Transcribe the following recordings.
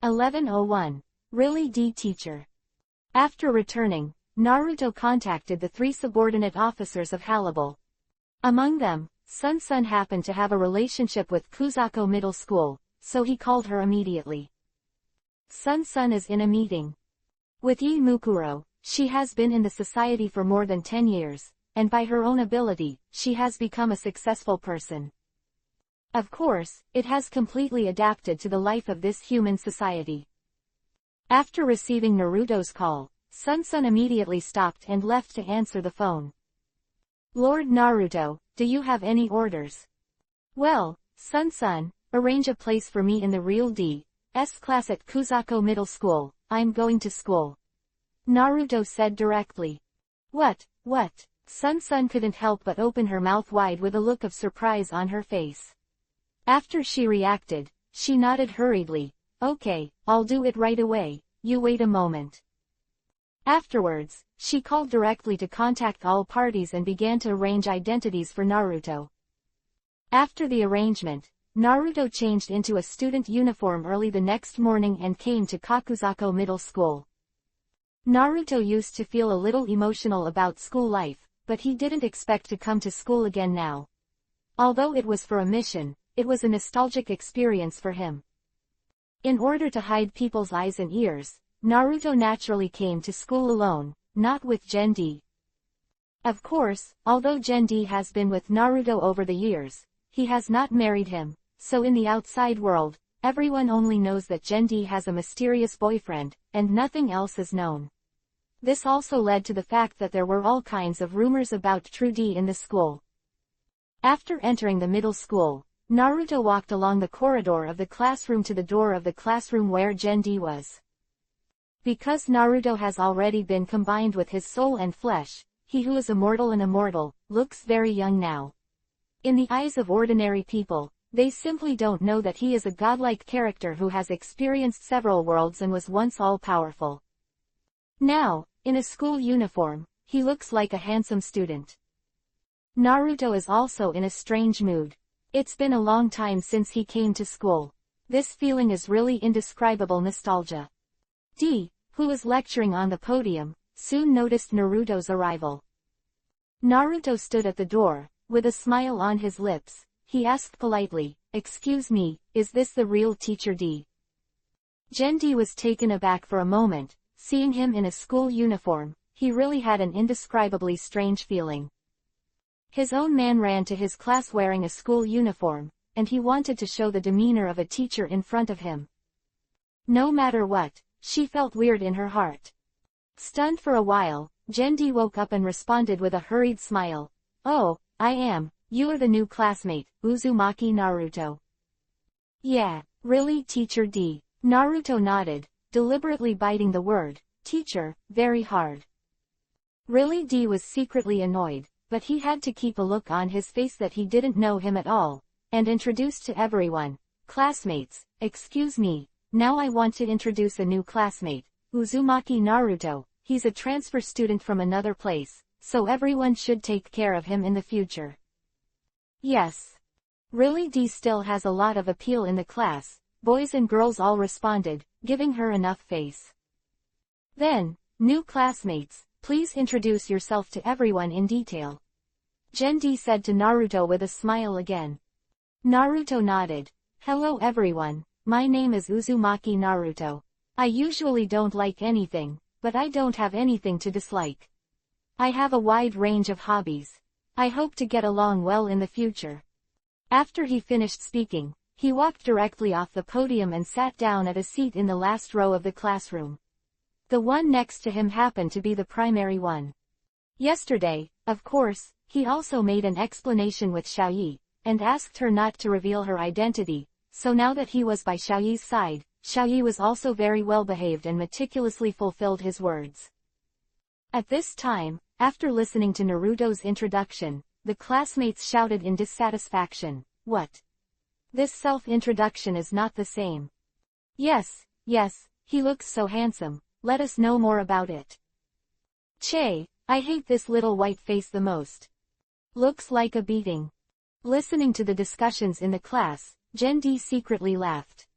1101. Really D teacher. After returning, Naruto contacted the 3 subordinate officers of Halibal. Among them, Sun happened to have a relationship with Kusako Middle School, so he called her immediately. Sun is in a meeting with Yi Mukuro. She has been in the society for more than 10 years, and by her own ability, she has become a successful person. Of course, it has completely adapted to the life of this human society. After receiving Naruto's call, Sun immediately stopped and left to answer the phone. Lord Naruto, do you have any orders? Well, Sun, arrange a place for me in the real D.S. class at Kusako Middle School. I'm going to school. Naruto said directly. What? Sun couldn't help but open her mouth wide with a look of surprise on her face. After she reacted, she nodded hurriedly. Okay, I'll do it right away, you wait a moment. Afterwards, she called directly to contact all parties and began to arrange identities for Naruto. After the arrangement, Naruto changed into a student uniform early the next morning and came to Kakusako Middle School. Naruto used to feel a little emotional about school life, but he didn't expect to come to school again now. Although it was for a mission, it was a nostalgic experience for him. In order to hide people's eyes and ears, Naruto naturally came to school alone, not with Gen-D. Of course, although Gen-D has been with Naruto over the years, he has not married him, so in the outside world, everyone only knows that Gen-D has a mysterious boyfriend, and nothing else is known. This also led to the fact that there were all kinds of rumors about True D in the school. After entering the middle school, Naruto walked along the corridor of the classroom to the door of the classroom where Gen-D was. Because Naruto has already been combined with his soul and flesh, he who is immortal and immortal, looks very young now. In the eyes of ordinary people, they simply don't know that he is a godlike character who has experienced several worlds and was once all-powerful. Now, in a school uniform, he looks like a handsome student. Naruto is also in a strange mood. It's been a long time since he came to school. This feeling is really indescribable nostalgia. D, who was lecturing on the podium, soon noticed Naruto's arrival. Naruto stood at the door, with a smile on his lips. He asked politely, "Excuse me, is this the real teacher D?" Gen-D was taken aback for a moment, seeing him in a school uniform. He really had an indescribably strange feeling. His own man ran to his class wearing a school uniform, and he wanted to show the demeanor of a teacher in front of him. No matter what, she felt weird in her heart. Stunned for a while, Gen-D woke up and responded with a hurried smile. "Oh, I am. You are the new classmate, Uzumaki Naruto." "Yeah, really teacher D." Naruto nodded, deliberately biting the word, teacher, very hard. Really D was secretly annoyed, but he had to keep a look on his face that he didn't know him at all, and introduced to everyone, "Classmates, excuse me. Now I want to introduce a new classmate, Uzumaki Naruto. He's a transfer student from another place, so everyone should take care of him in the future." Yes. Really D still has a lot of appeal in the class. Boys and girls all responded, giving her enough face. Then, "New classmates, please introduce yourself to everyone in detail." Gen-D said to Naruto with a smile again. Naruto nodded. "Hello everyone. My name is Uzumaki Naruto. I usually don't like anything, but I don't have anything to dislike. I have a wide range of hobbies. I hope to get along well in the future." After he finished speaking, he walked directly off the podium and sat down at a seat in the last row of the classroom. The one next to him happened to be the primary one. Yesterday, of course, he also made an explanation with Xiaoyi, and asked her not to reveal her identity. So now that he was by Xiaoyi's side, Xiaoyi was also very well behaved and meticulously fulfilled his words. At this time, after listening to Naruto's introduction, the classmates shouted in dissatisfaction, "What? This self-introduction is not the same." Yes, he looks so handsome, let us know more about it." "Che, I hate this little white face the most. Looks like a beating." Listening to the discussions in the class, Gen-D secretly laughed.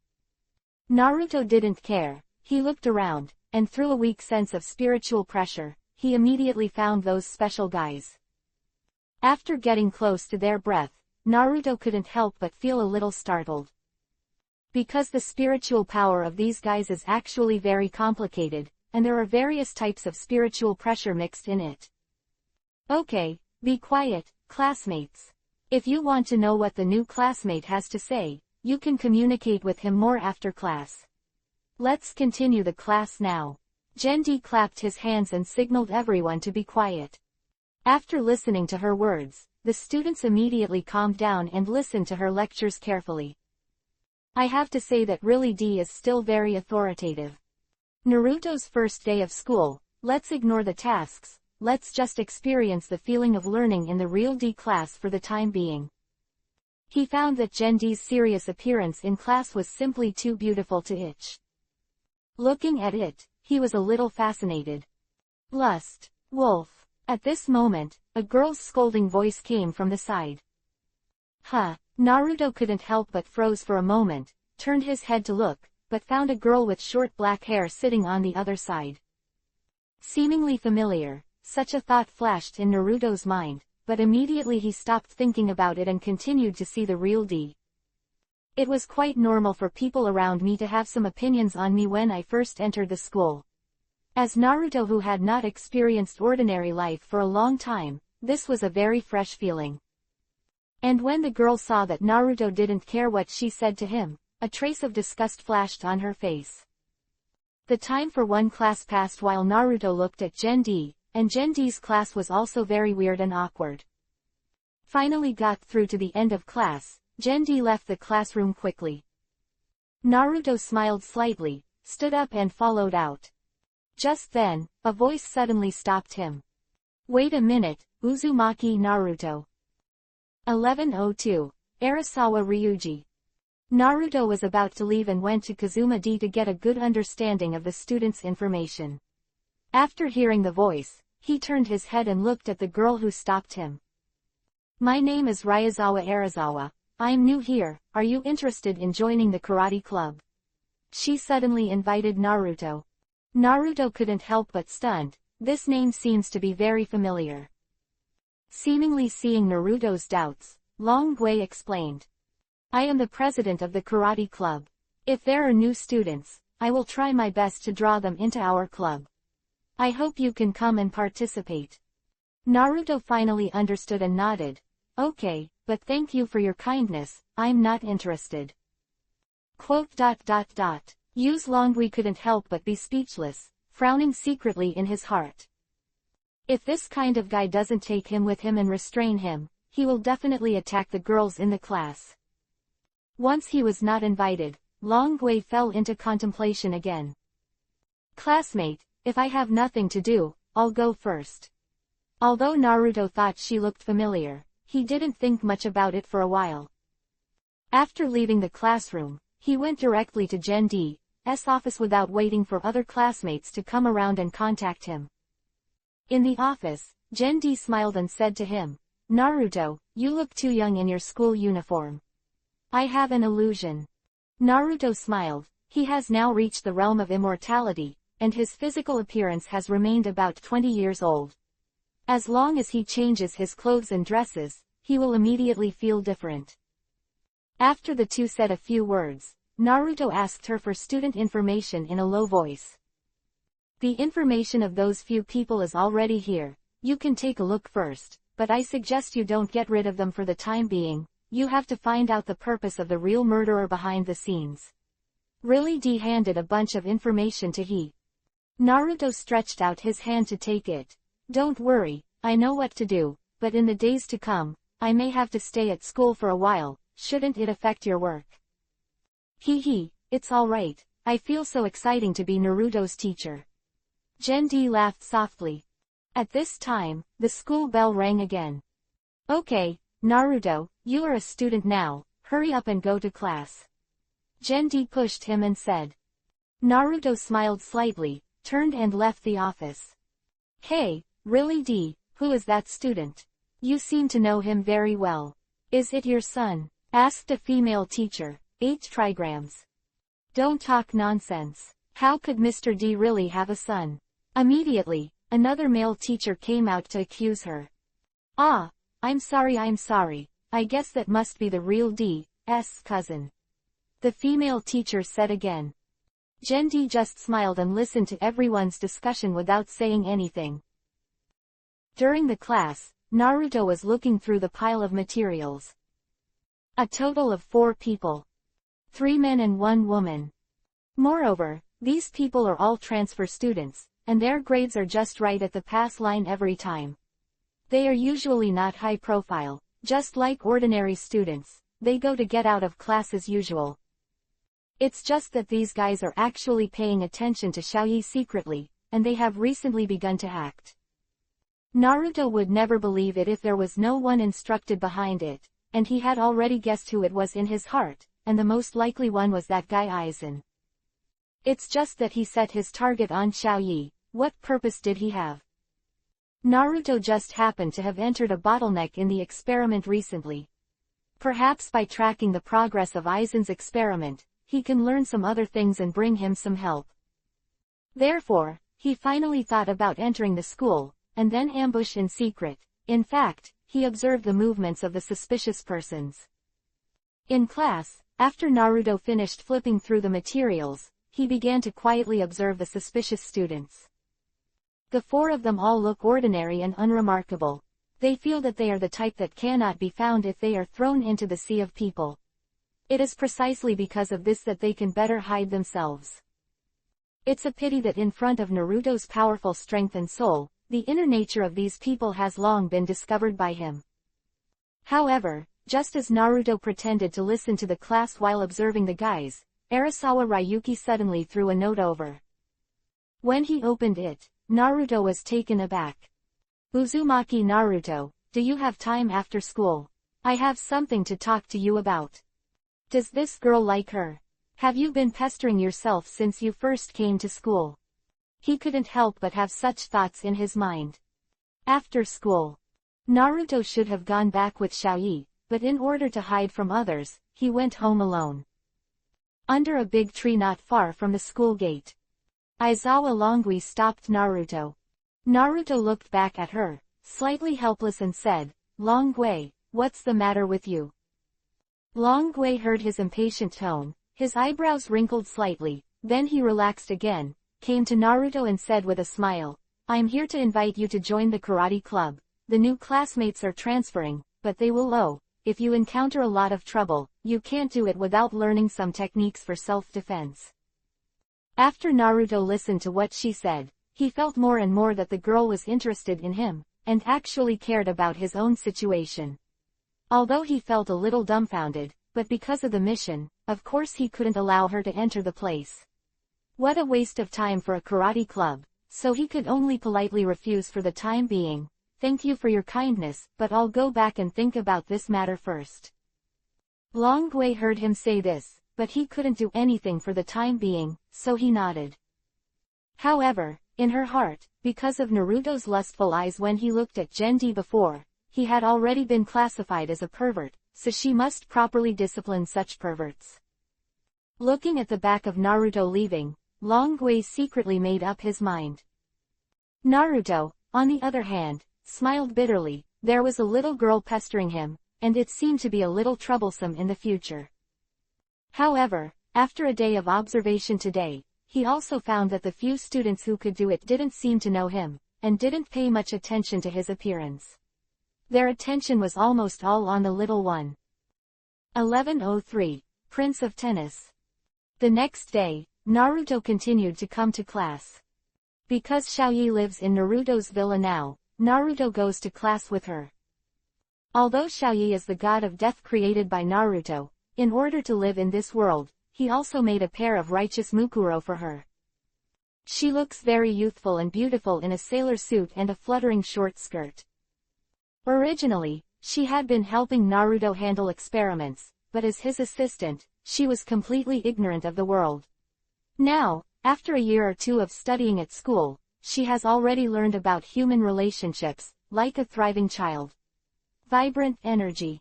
Naruto didn't care. He looked around, and through a weak sense of spiritual pressure, he immediately found those special guys. After getting close to their breath, Naruto couldn't help but feel a little startled. Because the spiritual power of these guys is actually very complicated, and there are various types of spiritual pressure mixed in it. Okay, be quiet, classmates. If you want to know what the new classmate has to say, you can communicate with him more after class. Let's continue the class now. Gendy clapped his hands and signaled everyone to be quiet. After listening to her words, the students immediately calmed down and listened to her lectures carefully. I have to say that really D is still very authoritative. Naruto's first day of school, let's ignore the tasks, let's just experience the feeling of learning in the real D class for the time being. He found that Gendy's serious appearance in class was simply too beautiful to itch. Looking at it, he was a little fascinated. Lust. Wolf. At this moment, a girl's scolding voice came from the side. Naruto couldn't help but froze for a moment, turned his head to look, but found a girl with short black hair sitting on the other side. Seemingly familiar, such a thought flashed in Naruto's mind, but immediately he stopped thinking about it and continued to see the real D. It was quite normal for people around me to have some opinions on me when I first entered the school. As Naruto who had not experienced ordinary life for a long time, this was a very fresh feeling. And when the girl saw that Naruto didn't care what she said to him, a trace of disgust flashed on her face. The time for one class passed while Naruto looked at Gendy, and Gendy's class was also very weird and awkward. Finally got through to the end of class, Gendy left the classroom quickly. Naruto smiled slightly, stood up and followed out. Just then, a voice suddenly stopped him. Wait a minute, Uzumaki Naruto. 1102, Arasawa Ryuji. Naruto was about to leave and went to Kazuma D to get a good understanding of the student's information. After hearing the voice, he turned his head and looked at the girl who stopped him. My name is Ryazawa Arasawa. I'm new here, are you interested in joining the karate club? She suddenly invited Naruto. Naruto couldn't help but stunned, this name seems to be very familiar. Seemingly seeing Naruto's doubts, Longwei explained. I am the president of the karate club. If there are new students, I will try my best to draw them into our club. I hope you can come and participate. Naruto finally understood and nodded. Okay, but thank you for your kindness, I'm not interested. Use Longwei couldn't help but be speechless, frowning secretly in his heart. If this kind of guy doesn't take him with him and restrain him, he will definitely attack the girls in the class. Once he was not invited, Longwei fell into contemplation again. Classmate, if I have nothing to do, I'll go first. Although Naruto thought she looked familiar, he didn't think much about it for a while. After leaving the classroom, he went directly to Gendy's office without waiting for other classmates to come around and contact him. In the office, Gendy smiled and said to him, Naruto, you look too young in your school uniform. I have an illusion. Naruto smiled, he has now reached the realm of immortality, and his physical appearance has remained about 20 years old. As long as he changes his clothes and dresses, he will immediately feel different. After the two said a few words, Naruto asked her for student information in a low voice. The information of those few people is already here, you can take a look first, but I suggest you don't get rid of them for the time being, you have to find out the purpose of the real murderer behind the scenes. Really D handed a bunch of information to he. Naruto stretched out his hand to take it. Don't worry, I know what to do, but in the days to come, I may have to stay at school for a while, shouldn't it affect your work? It's alright, I feel so exciting to be Naruto's teacher. Gendy laughed softly. At this time, the school bell rang again. Okay, Naruto, you are a student now, hurry up and go to class. Gendy pushed him and said. Naruto smiled slightly, turned and left the office. Hey, really D, who is that student? You seem to know him very well. Is it your son? Asked a female teacher, 8 trigrams. Don't talk nonsense. How could Mr. D really have a son? Immediately, another male teacher came out to accuse her. Ah, I'm sorry. I guess that must be the real D's cousin. The female teacher said again. Gen D just smiled and listened to everyone's discussion without saying anything. During the class, Naruto was looking through the pile of materials. A total of 4 people. 3 men and 1 woman. Moreover, these people are all transfer students, and their grades are just right at the pass line every time. They are usually not high profile, just like ordinary students. They go to get out of class as usual. It's just that these guys are actually paying attention to Xiaoyi secretly, and they have recently begun to act. Naruto would never believe it if there was no one instructed behind it, and he had already guessed who it was in his heart, and the most likely one was that guy Aizen. It's just that he set his target on Xiaoyi. What purpose did he have? Naruto just happened to have entered a bottleneck in the experiment recently. Perhaps by tracking the progress of Aizen's experiment, he can learn some other things and bring him some help. Therefore, he finally thought about entering the school, and then ambush in secret. In fact, he observed the movements of the suspicious persons. In class, after Naruto finished flipping through the materials, he began to quietly observe the suspicious students. The 4 of them all look ordinary and unremarkable. They feel that they are the type that cannot be found if they are thrown into the sea of people. It is precisely because of this that they can better hide themselves. It's a pity that in front of Naruto's powerful strength and soul, the inner nature of these people has long been discovered by him. However, just as Naruto pretended to listen to the class while observing the guys, Arasawa Ryuki suddenly threw a note over. When he opened it, Naruto was taken aback. Uzumaki Naruto, do you have time after school? I have something to talk to you about. Does this girl like her? Have you been pestering yourself since you first came to school? He couldn't help but have such thoughts in his mind. After school, Naruto should have gone back with Xiaoyi, but in order to hide from others, he went home alone. Under a big tree not far from the school gate, Aizawa Longui stopped Naruto. Naruto looked back at her, slightly helpless and said, Longui, what's the matter with you? Longui heard his impatient tone, his eyebrows wrinkled slightly, then he relaxed again, came to Naruto and said with a smile, I'm here to invite you to join the karate club. The new classmates are transferring, but they will if you encounter a lot of trouble, you can't do it without learning some techniques for self-defense. After Naruto listened to what she said, he felt more and more that the girl was interested in him, and actually cared about his own situation. Although he felt a little dumbfounded, but because of the mission, of course he couldn't allow her to enter the place. What a waste of time for a karate club, so he could only politely refuse for the time being. Thank you for your kindness, but I'll go back and think about this matter first. Longui heard him say this, but he couldn't do anything for the time being, so he nodded. However, in her heart, because of Naruto's lustful eyes when he looked at Gen-D before, he had already been classified as a pervert, so she must properly discipline such perverts. Looking at the back of Naruto leaving, Longui secretly made up his mind. Naruto, on the other hand, smiled bitterly. There was a little girl pestering him, and it seemed to be a little troublesome in the future. However, after a day of observation today, he also found that the few students who could do it didn't seem to know him, and didn't pay much attention to his appearance. Their attention was almost all on the little one. 1103, Prince of Tennis. The next day, Naruto continued to come to class. Because Xiaoyi lives in Naruto's villa now, Naruto goes to class with her. Although Xiaoyi is the god of death created by Naruto, in order to live in this world, he also made a pair of righteous Mukuro for her. She looks very youthful and beautiful in a sailor suit and a fluttering short skirt. Originally, she had been helping Naruto handle experiments, but as his assistant, she was completely ignorant of the world. Now, after a year or 2 of studying at school, she has already learned about human relationships, like a thriving child. Vibrant energy.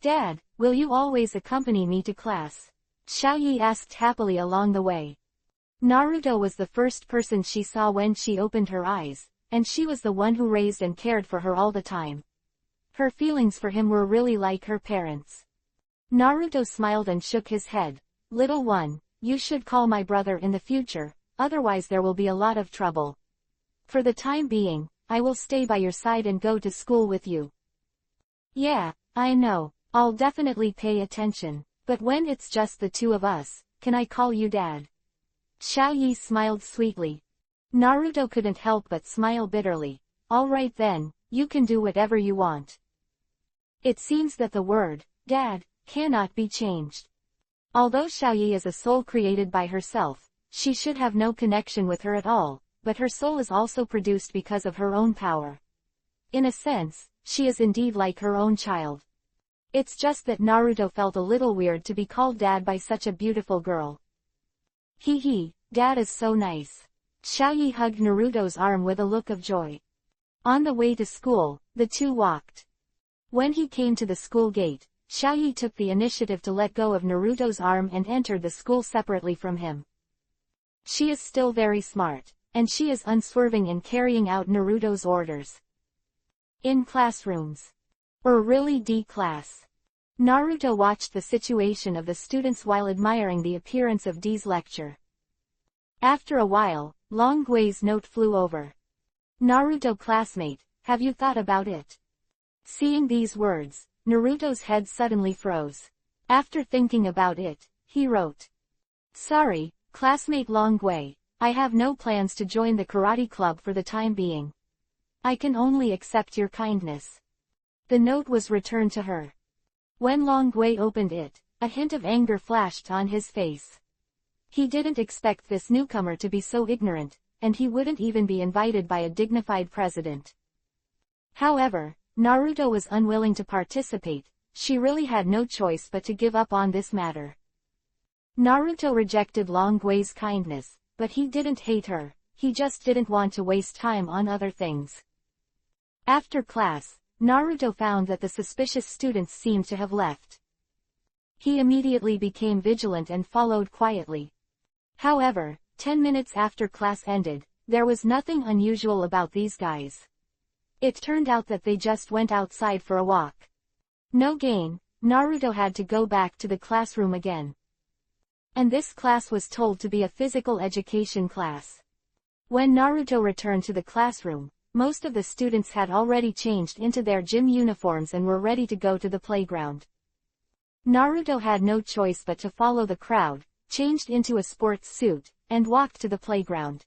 Dad, will you always accompany me to class? Xiaoyi asked happily along the way. Naruto was the first person she saw when she opened her eyes, and she was the one who raised and cared for her all the time. Her feelings for him were really like her parents. Naruto smiled and shook his head. Little one, you should call my brother in the future, otherwise there will be a lot of trouble. For the time being, I will stay by your side and go to school with you. Yeah, I know, I'll definitely pay attention, but when it's just the two of us, can I call you Dad? Xiaoyi smiled sweetly. Naruto couldn't help but smile bitterly. All right then, you can do whatever you want. It seems that the word, Dad, cannot be changed. Although Xiaoyi is a soul created by herself, she should have no connection with her at all, but her soul is also produced because of her own power. In a sense, she is indeed like her own child. It's just that Naruto felt a little weird to be called Dad by such a beautiful girl. Hee, Dad is so nice. Xiaoyi hugged Naruto's arm with a look of joy. On the way to school, the two walked. When he came to the school gate, Xiaoyi took the initiative to let go of Naruto's arm and entered the school separately from him. She is still very smart, and she is unswerving in carrying out Naruto's orders. In classrooms. Or really D class. Naruto watched the situation of the students while admiring the appearance of D's lecture. After a while, Long Gui's note flew over. Naruto classmate, have you thought about it? Seeing these words, Naruto's head suddenly froze. After thinking about it, he wrote. Sorry, classmate Long Gui, I have no plans to join the karate club for the time being. I can only accept your kindness. The note was returned to her. When Long Gui opened it, a hint of anger flashed on his face. He didn't expect this newcomer to be so ignorant, and he wouldn't even be invited by a dignified president. However, Naruto was unwilling to participate. She really had no choice but to give up on this matter. Naruto rejected Long Gui's kindness, but he didn't hate her, he just didn't want to waste time on other things. After class, Naruto found that the suspicious students seemed to have left. He immediately became vigilant and followed quietly. However, 10 minutes after class ended, there was nothing unusual about these guys. It turned out that they just went outside for a walk. No gain, Naruto had to go back to the classroom again. And this class was told to be a physical education class. When Naruto returned to the classroom, most of the students had already changed into their gym uniforms and were ready to go to the playground. Naruto had no choice but to follow the crowd, changed into a sports suit, and walked to the playground.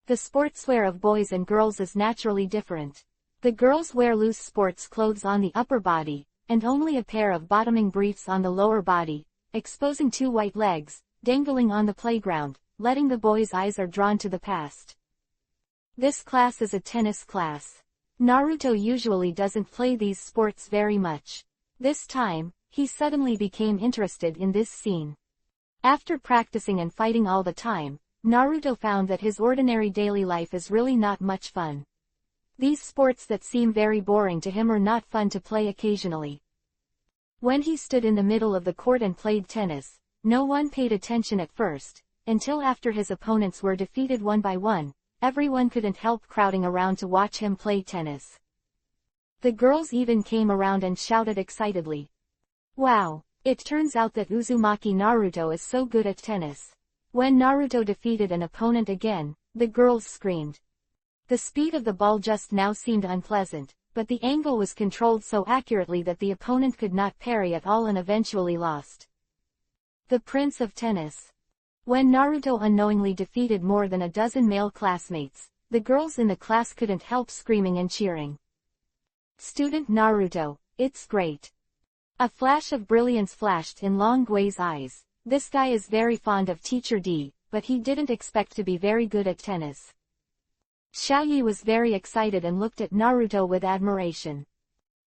The sportswear of boys and girls is naturally different. The girls wear loose sports clothes on the upper body, and only a pair of bottoming briefs on the lower body, exposing two white legs, dangling on the playground, letting the boys' eyes are drawn to the past. This class is a tennis class. Naruto usually doesn't play these sports very much. This time, he suddenly became interested in this scene. After practicing and fighting all the time, Naruto found that his ordinary daily life is really not much fun. These sports that seem very boring to him are not fun to play occasionally. When he stood in the middle of the court and played tennis, no one paid attention at first, until after his opponents were defeated one by one, everyone couldn't help crowding around to watch him play tennis. The girls even came around and shouted excitedly. Wow, it turns out that Uzumaki Naruto is so good at tennis. When Naruto defeated an opponent again, the girls screamed. The speed of the ball just now seemed unpleasant, but the angle was controlled so accurately that the opponent could not parry at all and eventually lost. The Prince of Tennis. When Naruto unknowingly defeated more than a dozen male classmates, the girls in the class couldn't help screaming and cheering. Student Naruto, it's great. A flash of brilliance flashed in Long Gui's eyes. This guy is very fond of Teacher D, but he didn't expect to be very good at tennis. Xiaoyi was very excited and looked at Naruto with admiration.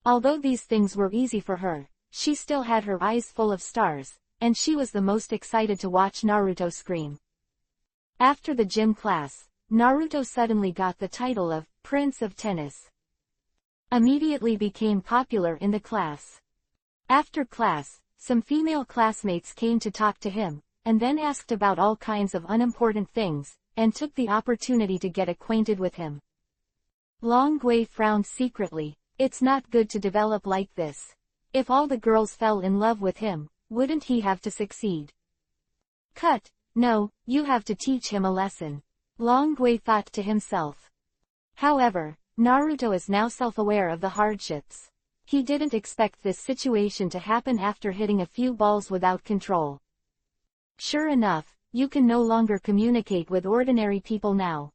Although these things were easy for her, she still had her eyes full of stars, and she was the most excited to watch Naruto scream. After the gym class, Naruto suddenly got the title of Prince of Tennis. Immediately became popular in the class. After class, some female classmates came to talk to him, and then asked about all kinds of unimportant things, and took the opportunity to get acquainted with him. Long Gui frowned secretly. It's not good to develop like this. If all the girls fell in love with him, wouldn't he have to succeed? Cut. No, you have to teach him a lesson. Long Gui thought to himself. However, Naruto is now self-aware of the hardships. He didn't expect this situation to happen after hitting a few balls without control. Sure enough, you can no longer communicate with ordinary people now.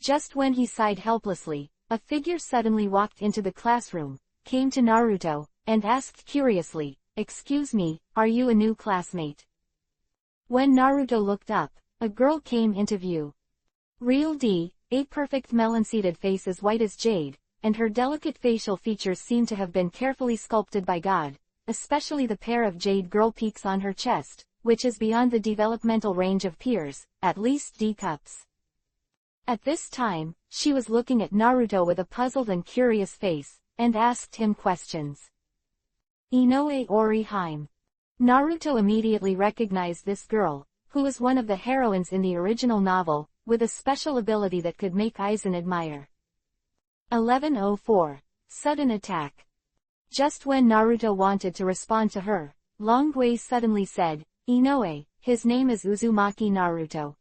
Just when he sighed helplessly, a figure suddenly walked into the classroom, came to Naruto, and asked curiously, "Excuse me, are you a new classmate?" When Naruto looked up, a girl came into view. Real D, a perfect melon-seeded face as white as jade, and her delicate facial features seem to have been carefully sculpted by God, especially the pair of jade girl peaks on her chest, which is beyond the developmental range of peers, at least D cups. At this time, she was looking at Naruto with a puzzled and curious face, and asked him questions. Inoue Orihime. Naruto immediately recognized this girl, who was one of the heroines in the original novel, with a special ability that could make Aizen admire. 1104. Sudden Attack. Just when Naruto wanted to respond to her, Long Gui suddenly said, "Inoue, his name is Uzumaki Naruto.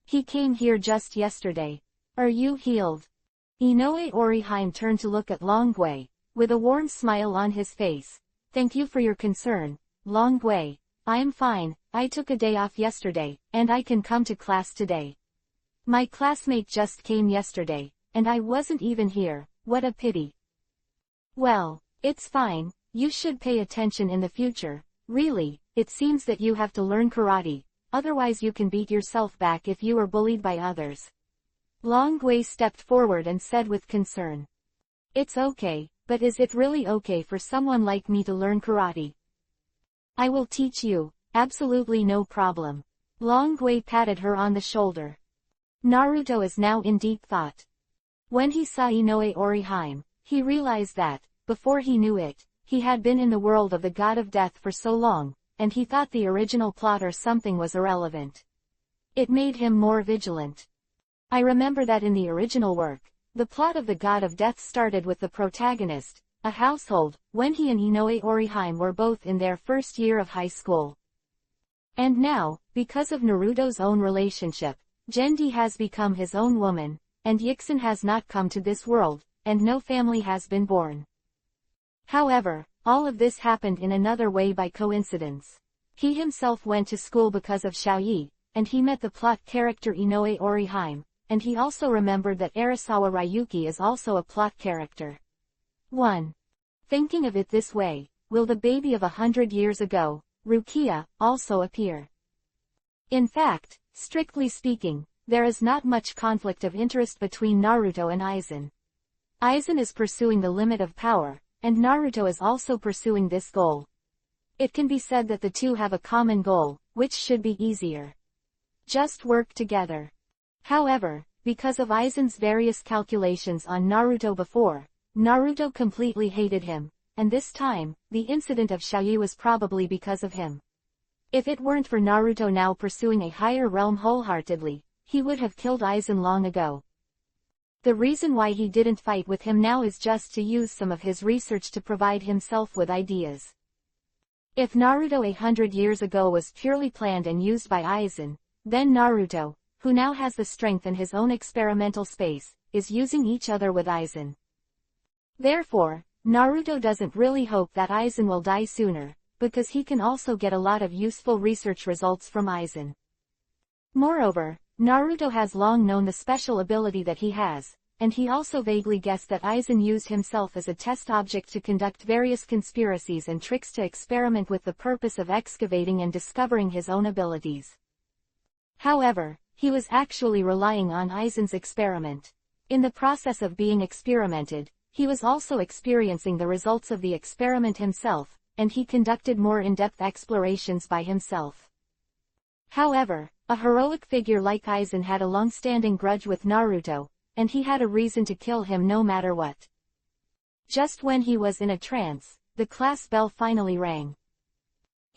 He came here just yesterday. Are you healed?" Inoue Orihime turned to look at Long Gui, with a warm smile on his face. "Thank you for your concern, Long Gui. I am fine, I took a day off yesterday, and I can come to class today. My classmate just came yesterday, and I wasn't even here, what a pity." "Well, it's fine, you should pay attention in the future. Really, it seems that you have to learn karate, otherwise you can beat yourself back if you are bullied by others." Long Gui stepped forward and said with concern. "It's okay, but is it really okay for someone like me to learn karate?" "I will teach you, absolutely no problem." Long Gui patted her on the shoulder. Naruto is now in deep thought. When he saw Inoue Orihime, he realized that, before he knew it, he had been in the world of the god of death for so long, and he thought the original plot or something was irrelevant. It made him more vigilant. I remember that in the original work, the plot of the god of death started with the protagonist, a household, when he and Inoue Orihime were both in their first year of high school. And now, because of Naruto's own relationship, Gendi has become his own woman, and Yixin has not come to this world, and no family has been born. However, all of this happened in another way by coincidence. He himself went to school because of Xiaoyi, and he met the plot character Inoue Orihime, and he also remembered that Arasawa Ryuki is also a plot character. 1. Thinking of it this way, will the baby of 100 years ago, Rukia, also appear? In fact, strictly speaking, there is not much conflict of interest between Naruto and Aizen. Aizen is pursuing the limit of power, and Naruto is also pursuing this goal. It can be said that the two have a common goal, which should be easier. Just work together. However, because of Aizen's various calculations on Naruto before, Naruto completely hated him, and this time, the incident of Xiaoyi was probably because of him. If it weren't for Naruto now pursuing a higher realm wholeheartedly, he would have killed Aizen long ago. The reason why he didn't fight with him now is just to use some of his research to provide himself with ideas. If Naruto 100 years ago was purely planned and used by Aizen, then Naruto, who now has the strength in his own experimental space, is using each other with Aizen. Therefore, Naruto doesn't really hope that Aizen will die sooner, because he can also get a lot of useful research results from Aizen. Moreover, Naruto has long known the special ability that he has, and he also vaguely guessed that Aizen used himself as a test object to conduct various conspiracies and tricks to experiment with the purpose of excavating and discovering his own abilities. However, he was actually relying on Aizen's experiment. In the process of being experimented, he was also experiencing the results of the experiment himself, and he conducted more in-depth explorations by himself. However, a heroic figure like Aizen had a long-standing grudge with Naruto, and he had a reason to kill him no matter what. Just when he was in a trance, the class bell finally rang.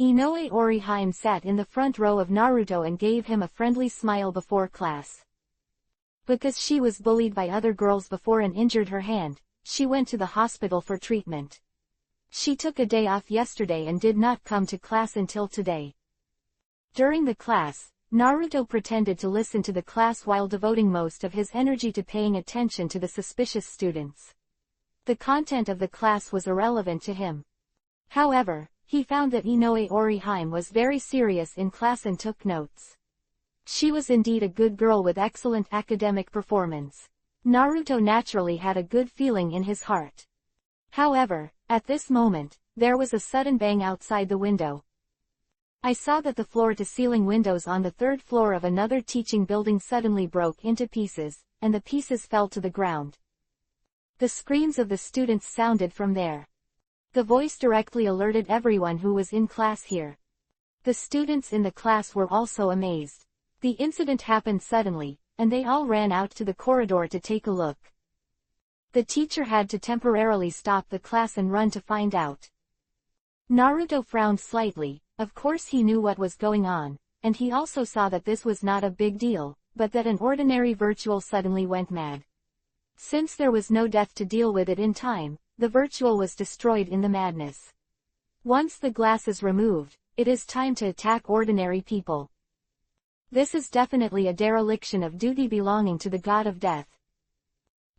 Inoue Orihime sat in the front row of Naruto and gave him a friendly smile before class. Because she was bullied by other girls before and injured her hand, she went to the hospital for treatment. She took a day off yesterday and did not come to class until today. During the class, Naruto pretended to listen to the class while devoting most of his energy to paying attention to the suspicious students. The content of the class was irrelevant to him. However, he found that Inoue Orihime was very serious in class and took notes. She was indeed a good girl with excellent academic performance. Naruto naturally had a good feeling in his heart. However, at this moment, there was a sudden bang outside the window. I saw that the floor-to-ceiling windows on the third floor of another teaching building suddenly broke into pieces, and the pieces fell to the ground. The screams of the students sounded from there. The voice directly alerted everyone who was in class here. The students in the class were also amazed. The incident happened suddenly, and they all ran out to the corridor to take a look. The teacher had to temporarily stop the class and run to find out. Naruto frowned slightly. Of course he knew what was going on, and he also saw that this was not a big deal, but that an ordinary virtual suddenly went mad. Since there was no death to deal with it in time, the virtual was destroyed in the madness. Once the glass is removed, it is time to attack ordinary people. This is definitely a dereliction of duty belonging to the god of death.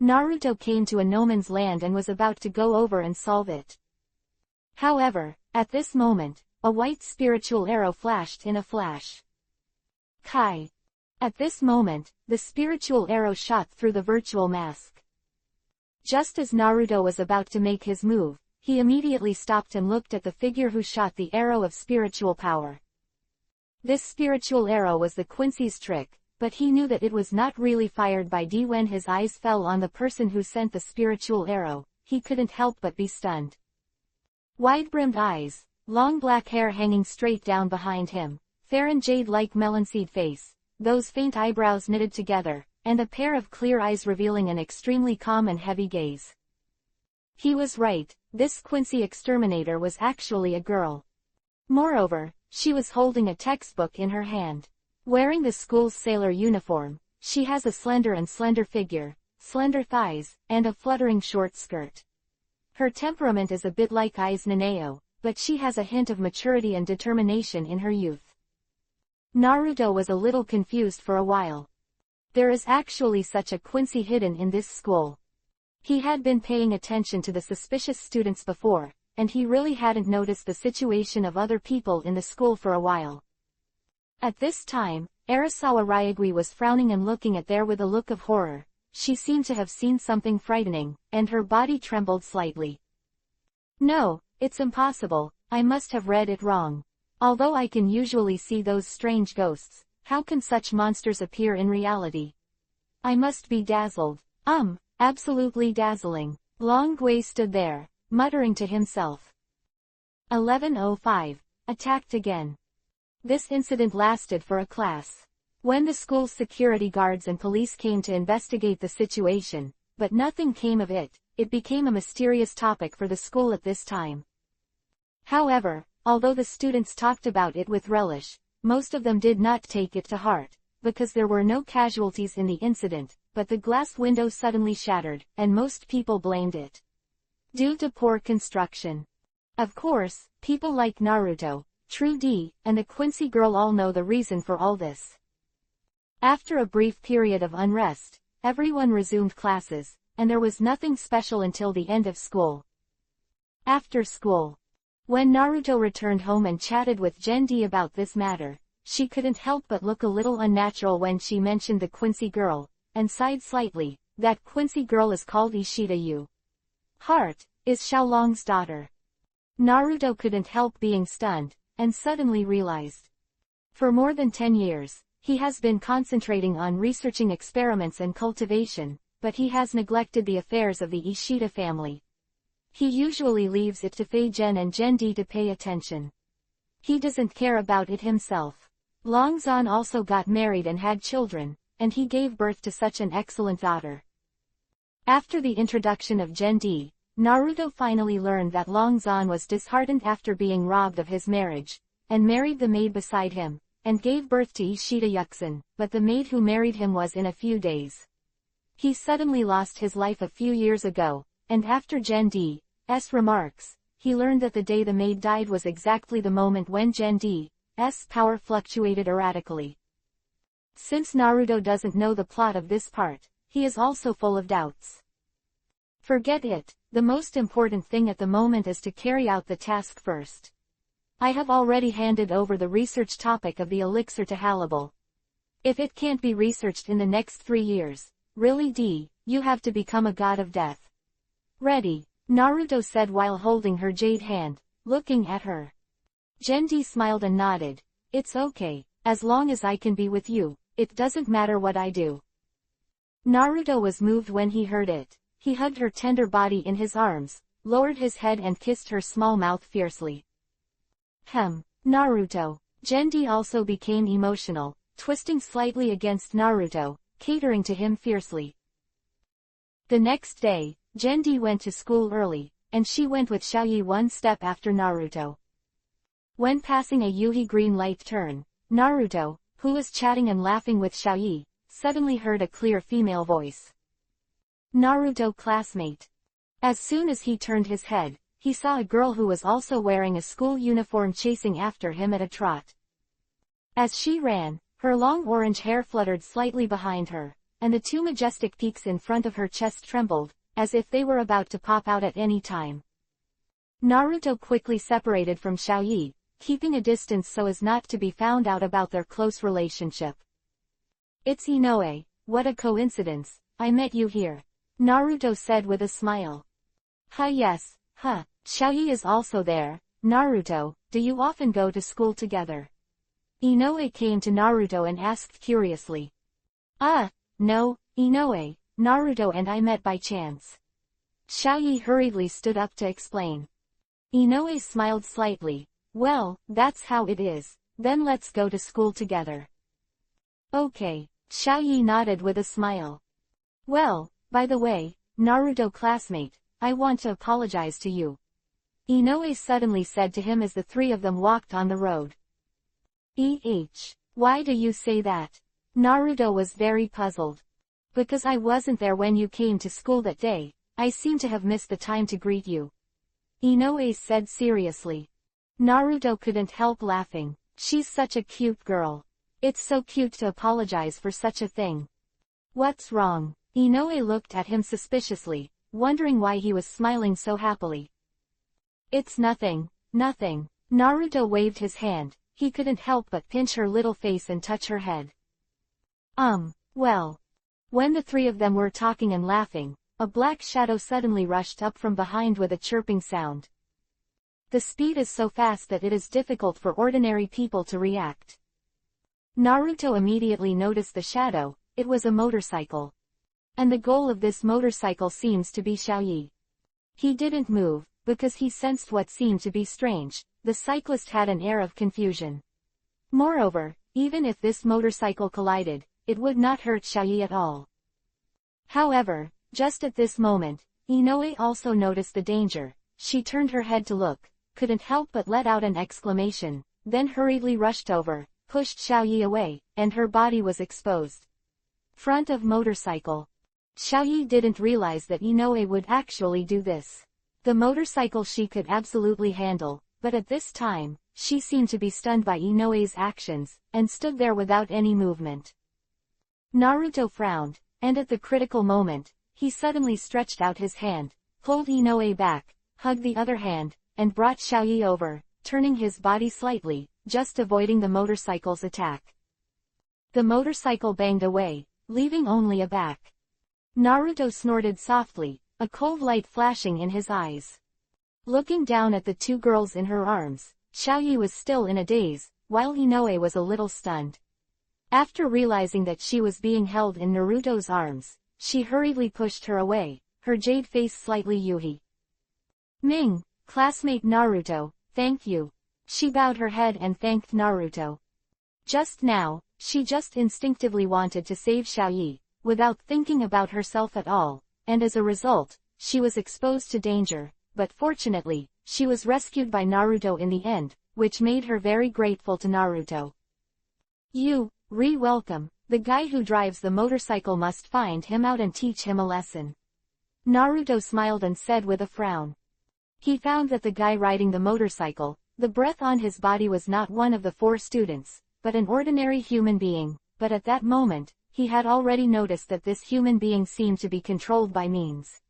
Naruto came to a no man's land and was about to go over and solve it. However, at this moment, a white spiritual arrow flashed in a flash. Kai. At this moment, the spiritual arrow shot through the virtual mask. Just as Naruto was about to make his move, he immediately stopped and looked at the figure who shot the arrow of spiritual power. This spiritual arrow was the Quincy's trick, but he knew that it was not really fired by D. When his eyes fell on the person who sent the spiritual arrow, he couldn't help but be stunned. Wide-brimmed eyes, long black hair hanging straight down behind him, fair and jade-like melon-seed face, those faint eyebrows knitted together, and a pair of clear eyes revealing an extremely calm and heavy gaze. He was right, this Quincy exterminator was actually a girl. Moreover, she was holding a textbook in her hand. Wearing the school's sailor uniform, she has a slender figure, slender thighs, and a fluttering short skirt. Her temperament is a bit like Ai's Nanao, but she has a hint of maturity and determination in her youth. Naruto was a little confused for a while. There is actually such a Quincy hidden in this school. He had been paying attention to the suspicious students before, and he really hadn't noticed the situation of other people in the school for a while. At this time, Arasawa Ryagui was frowning and looking at there with a look of horror. She seemed to have seen something frightening, and her body trembled slightly. No, it's impossible, I must have read it wrong. Although I can usually see those strange ghosts, how can such monsters appear in reality? I must be dazzled. Absolutely dazzling. Long Gui stood there, muttering to himself. 1105. Attacked again. This incident lasted for a class. When the school's security guards and police came to investigate the situation, but nothing came of it, it became a mysterious topic for the school at this time. However, although the students talked about it with relish, most of them did not take it to heart, because there were no casualties in the incident, but the glass window suddenly shattered, and most people blamed it due to poor construction. Of course, people like Naruto, True D, and the Quincy girl all know the reason for all this. After a brief period of unrest, everyone resumed classes, and there was nothing special until the end of school. After school, when Naruto returned home and chatted with Gen-D about this matter, she couldn't help but look a little unnatural when she mentioned the Quincy girl, and sighed slightly. That Quincy girl is called Ishida Yu. Heart, is Xiaolong's daughter. Naruto couldn't help being stunned, and suddenly realized. For more than 10 years, he has been concentrating on researching experiments and cultivation, but he has neglected the affairs of the Ishida family. He usually leaves it to Fei-Gen and Gen-D to pay attention. He doesn't care about it himself. Longzan also got married and had children, and he gave birth to such an excellent daughter. After the introduction of Gen-D, Naruto finally learned that Longzan was disheartened after being robbed of his marriage, and married the maid beside him, and gave birth to Ishida Yuxin, but the maid who married him was in a few days. He suddenly lost his life a few years ago, and after Gen D's remarks, he learned that the day the maid died was exactly the moment when Gen D's power fluctuated erratically. Since Naruto doesn't know the plot of this part, he is also full of doubts. Forget it, the most important thing at the moment is to carry out the task first. I have already handed over the research topic of the elixir to Hannibal. If it can't be researched in the next 3 years, really you have to become a god of death. Ready, Naruto said while holding her jade hand, looking at her. Gen D smiled and nodded. It's okay, as long as I can be with you, it doesn't matter what I do. Naruto was moved when he heard it. He hugged her tender body in his arms, lowered his head and kissed her small mouth fiercely. Naruto. Gen D also became emotional, twisting slightly against Naruto, catering to him fiercely. The next day, Gen D went to school early, and she went with Xiaoyi one step after Naruto. When passing a Yuhi green light turn, Naruto, who was chatting and laughing with Xiaoyi, suddenly heard a clear female voice. Naruto classmate. As soon as he turned his head, he saw a girl who was also wearing a school uniform chasing after him at a trot. As she ran, her long orange hair fluttered slightly behind her, and the two majestic peaks in front of her chest trembled, as if they were about to pop out at any time. Naruto quickly separated from Xiaoyi, keeping a distance so as not to be found out about their close relationship. It's Inoue, what a coincidence, I met you here, Naruto said with a smile. Yes, Xiaoyi is also there. Naruto, do you often go to school together? Inoue came to Naruto and asked curiously. No, Inoue, Naruto and I met by chance. Xiaoyi hurriedly stood up to explain. Inoue smiled slightly. Well, that's how it is, then let's go to school together. Okay, Xiaoyi nodded with a smile. Well, by the way, Naruto classmate, I want to apologize to you. Inoue suddenly said to him as the three of them walked on the road. Why do you say that? Naruto was very puzzled. Because I wasn't there when you came to school that day, I seem to have missed the time to greet you. Inoue said seriously. Naruto couldn't help laughing. She's such a cute girl. It's so cute to apologize for such a thing. What's wrong? Inoue looked at him suspiciously, wondering why he was smiling so happily. It's nothing, nothing. Naruto waved his hand. He couldn't help but pinch her little face and touch her head. Well. When the three of them were talking and laughing, a black shadow suddenly rushed up from behind with a chirping sound. The speed is so fast that it is difficult for ordinary people to react. Naruto immediately noticed the shadow. It was a motorcycle. And the goal of this motorcycle seems to be Xiaoyi. He didn't move, because he sensed what seemed to be strange. The cyclist had an air of confusion. Moreover, even if this motorcycle collided, it would not hurt Xiaoyi at all. However, just at this moment, Inoue also noticed the danger. She turned her head to look, couldn't help but let out an exclamation, then hurriedly rushed over, pushed Xiaoyi away, and her body was exposed. Front of motorcycle. Xiaoyi didn't realize that Inoue would actually do this. The motorcycle she could absolutely handle, but at this time, she seemed to be stunned by Inoue's actions, and stood there without any movement. Naruto frowned, and at the critical moment, he suddenly stretched out his hand, pulled Inoue back, hugged the other hand, and brought Xiaoyi over, turning his body slightly, just avoiding the motorcycle's attack. The motorcycle banged away, leaving only a back. Naruto snorted softly, a cold light flashing in his eyes. Looking down at the two girls in her arms, Xiaoyi was still in a daze, while Inoue was a little stunned. After realizing that she was being held in Naruto's arms, she hurriedly pushed her away, her jade face slightly Yuhi. Ming, classmate Naruto, thank you. She bowed her head and thanked Naruto. Just now, she just instinctively wanted to save Xiaoyi, without thinking about herself at all, and as a result, she was exposed to danger, but fortunately, she was rescued by Naruto in the end, which made her very grateful to Naruto. Welcome. The guy who drives the motorcycle must find him out and teach him a lesson. Naruto smiled and said with a frown. He found that the guy riding the motorcycle, the breath on his body was not one of the 4 students, but an ordinary human being, but at that moment, he had already noticed that this human being seemed to be controlled by means.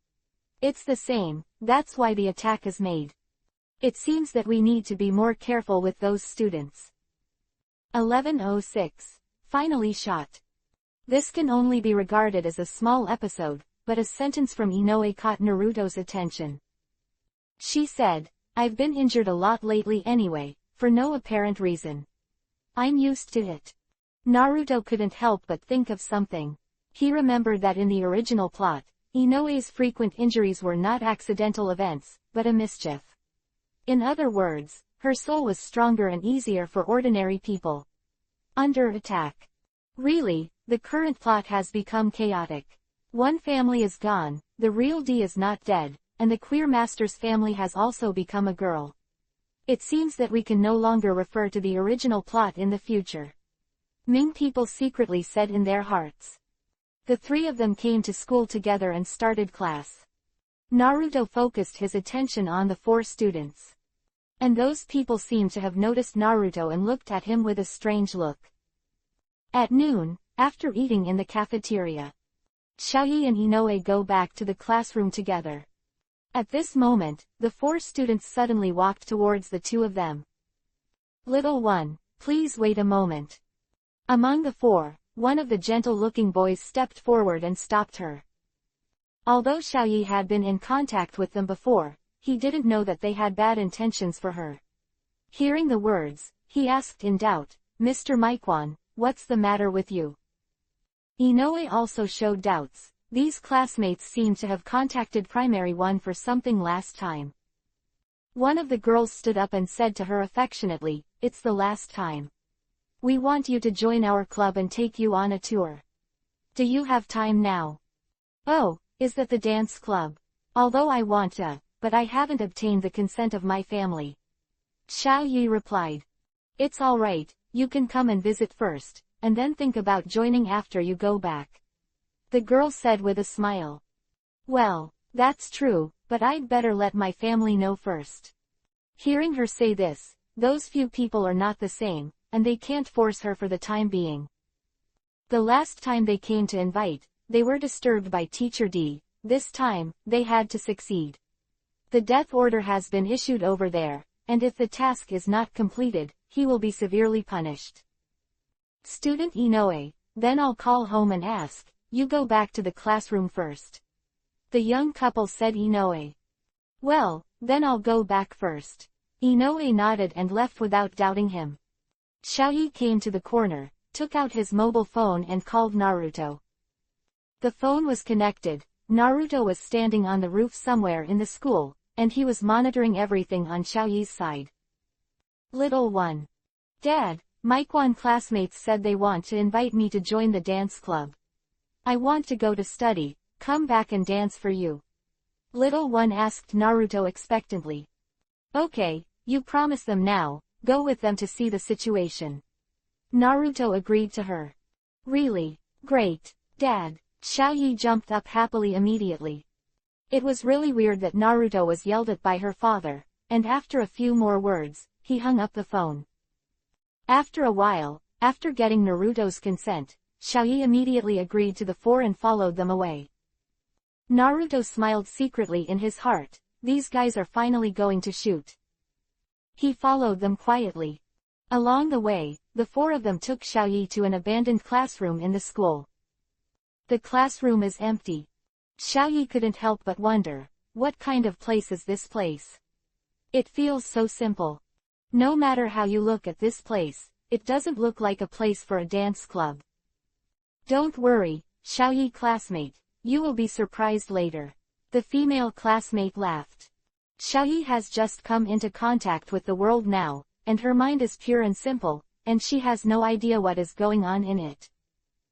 It's the same, that's why the attack is made. It seems that we need to be more careful with those students. 1106. Finally shot. This can only be regarded as a small episode, but a sentence from Inoue caught Naruto's attention. She said, "I've been injured a lot lately anyway, for no apparent reason. I'm used to it." Naruto couldn't help but think of something. He remembered that in the original plot, Inoue's frequent injuries were not accidental events, but a mischief. In other words, her soul was stronger and easier for ordinary people. Under attack. Really, the current plot has become chaotic. One family is gone, the real D is not dead, and the queer master's family has also become a girl. It seems that we can no longer refer to the original plot in the future. Ming people secretly said in their hearts. The 3 of them came to school together and started class. Naruto focused his attention on the 4 students. And those people seemed to have noticed Naruto and looked at him with a strange look. At noon, after eating in the cafeteria, Xiaoyi and Inoue go back to the classroom together. At this moment, the 4 students suddenly walked towards the 2 of them. "Little one, please wait a moment." Among the 4, one of the gentle-looking boys stepped forward and stopped her. Although Xiaoyi had been in contact with them before, he didn't know that they had bad intentions for her. Hearing the words, he asked in doubt, "Mr. Maikwan, what's the matter with you?" Inoue also showed doubts. These classmates seemed to have contacted Primary 1 for something last time. One of the girls stood up and said to her affectionately, "It's the last time. We want you to join our club and take you on a tour. Do you have time now?" "Oh, is that the dance club? Although I want to, but I haven't obtained the consent of my family." Xiaoyi replied. "It's alright, you can come and visit first, and then think about joining after you go back," the girl said with a smile. "Well, that's true, but I'd better let my family know first." Hearing her say this, those few people are not the same, and they can't force her for the time being. The last time they came to invite, they were disturbed by Teacher D. This time, they had to succeed. The death order has been issued over there, and if the task is not completed, he will be severely punished. Student Inoue, "Then I'll call home and ask, you go back to the classroom first." The young couple said Inoue. "Well, then I'll go back first." Inoue nodded and left without doubting him. Xiaoyi came to the corner, took out his mobile phone and called Naruto. The phone was connected. Naruto was standing on the roof somewhere in the school, and he was monitoring everything on Xiaoyi's side. "Little one. Dad, Maikwan classmates said they want to invite me to join the dance club. I want to go to study, come back and dance for you." Little one asked Naruto expectantly. "Okay, you promise them now, go with them to see the situation." Naruto agreed to her. "Really? Great, Dad." Xiaoyi jumped up happily immediately. It was really weird that Naruto was yelled at by her father, and after a few more words, he hung up the phone. After a while, after getting Naruto's consent, Xiaoyi immediately agreed to the 4 and followed them away. Naruto smiled secretly in his heart, these guys are finally going to shoot. He followed them quietly. Along the way, the 4 of them took Xiaoyi to an abandoned classroom in the school. The classroom is empty. Xiaoyi couldn't help but wonder, what kind of place is this place? It feels so simple. No matter how you look at this place, it doesn't look like a place for a dance club. "Don't worry, Xiaoyi classmate, you will be surprised later." The female classmate laughed. Xiaoyi has just come into contact with the world now, and her mind is pure and simple, and she has no idea what is going on in it.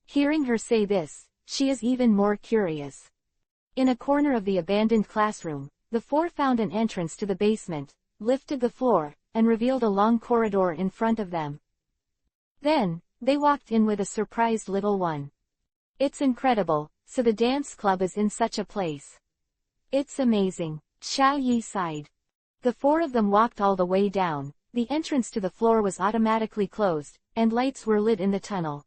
Hearing her say this, she is even more curious. In a corner of the abandoned classroom, the 4 found an entrance to the basement, lifted the floor, and revealed a long corridor in front of them. Then, they walked in with a surprised little one. It's incredible, so the dance club is in such a place. It's amazing, Xiao Yi sighed. The four of them walked all the way down. The entrance to the floor was automatically closed, and lights were lit in the tunnel.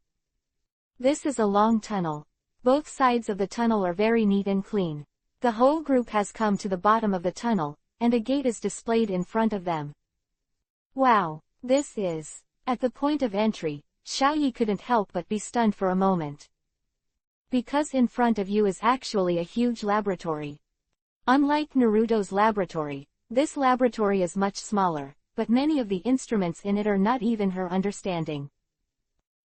This is a long tunnel. Both sides of the tunnel are very neat and clean. The whole group has come to the bottom of the tunnel, and a gate is displayed in front of them. Wow, this is... At the point of entry, Xiao Yi couldn't help but be stunned for a moment. Because in front of you is actually a huge laboratory. Unlike Naruto's laboratory, this laboratory is much smaller, but many of the instruments in it are not even her understanding.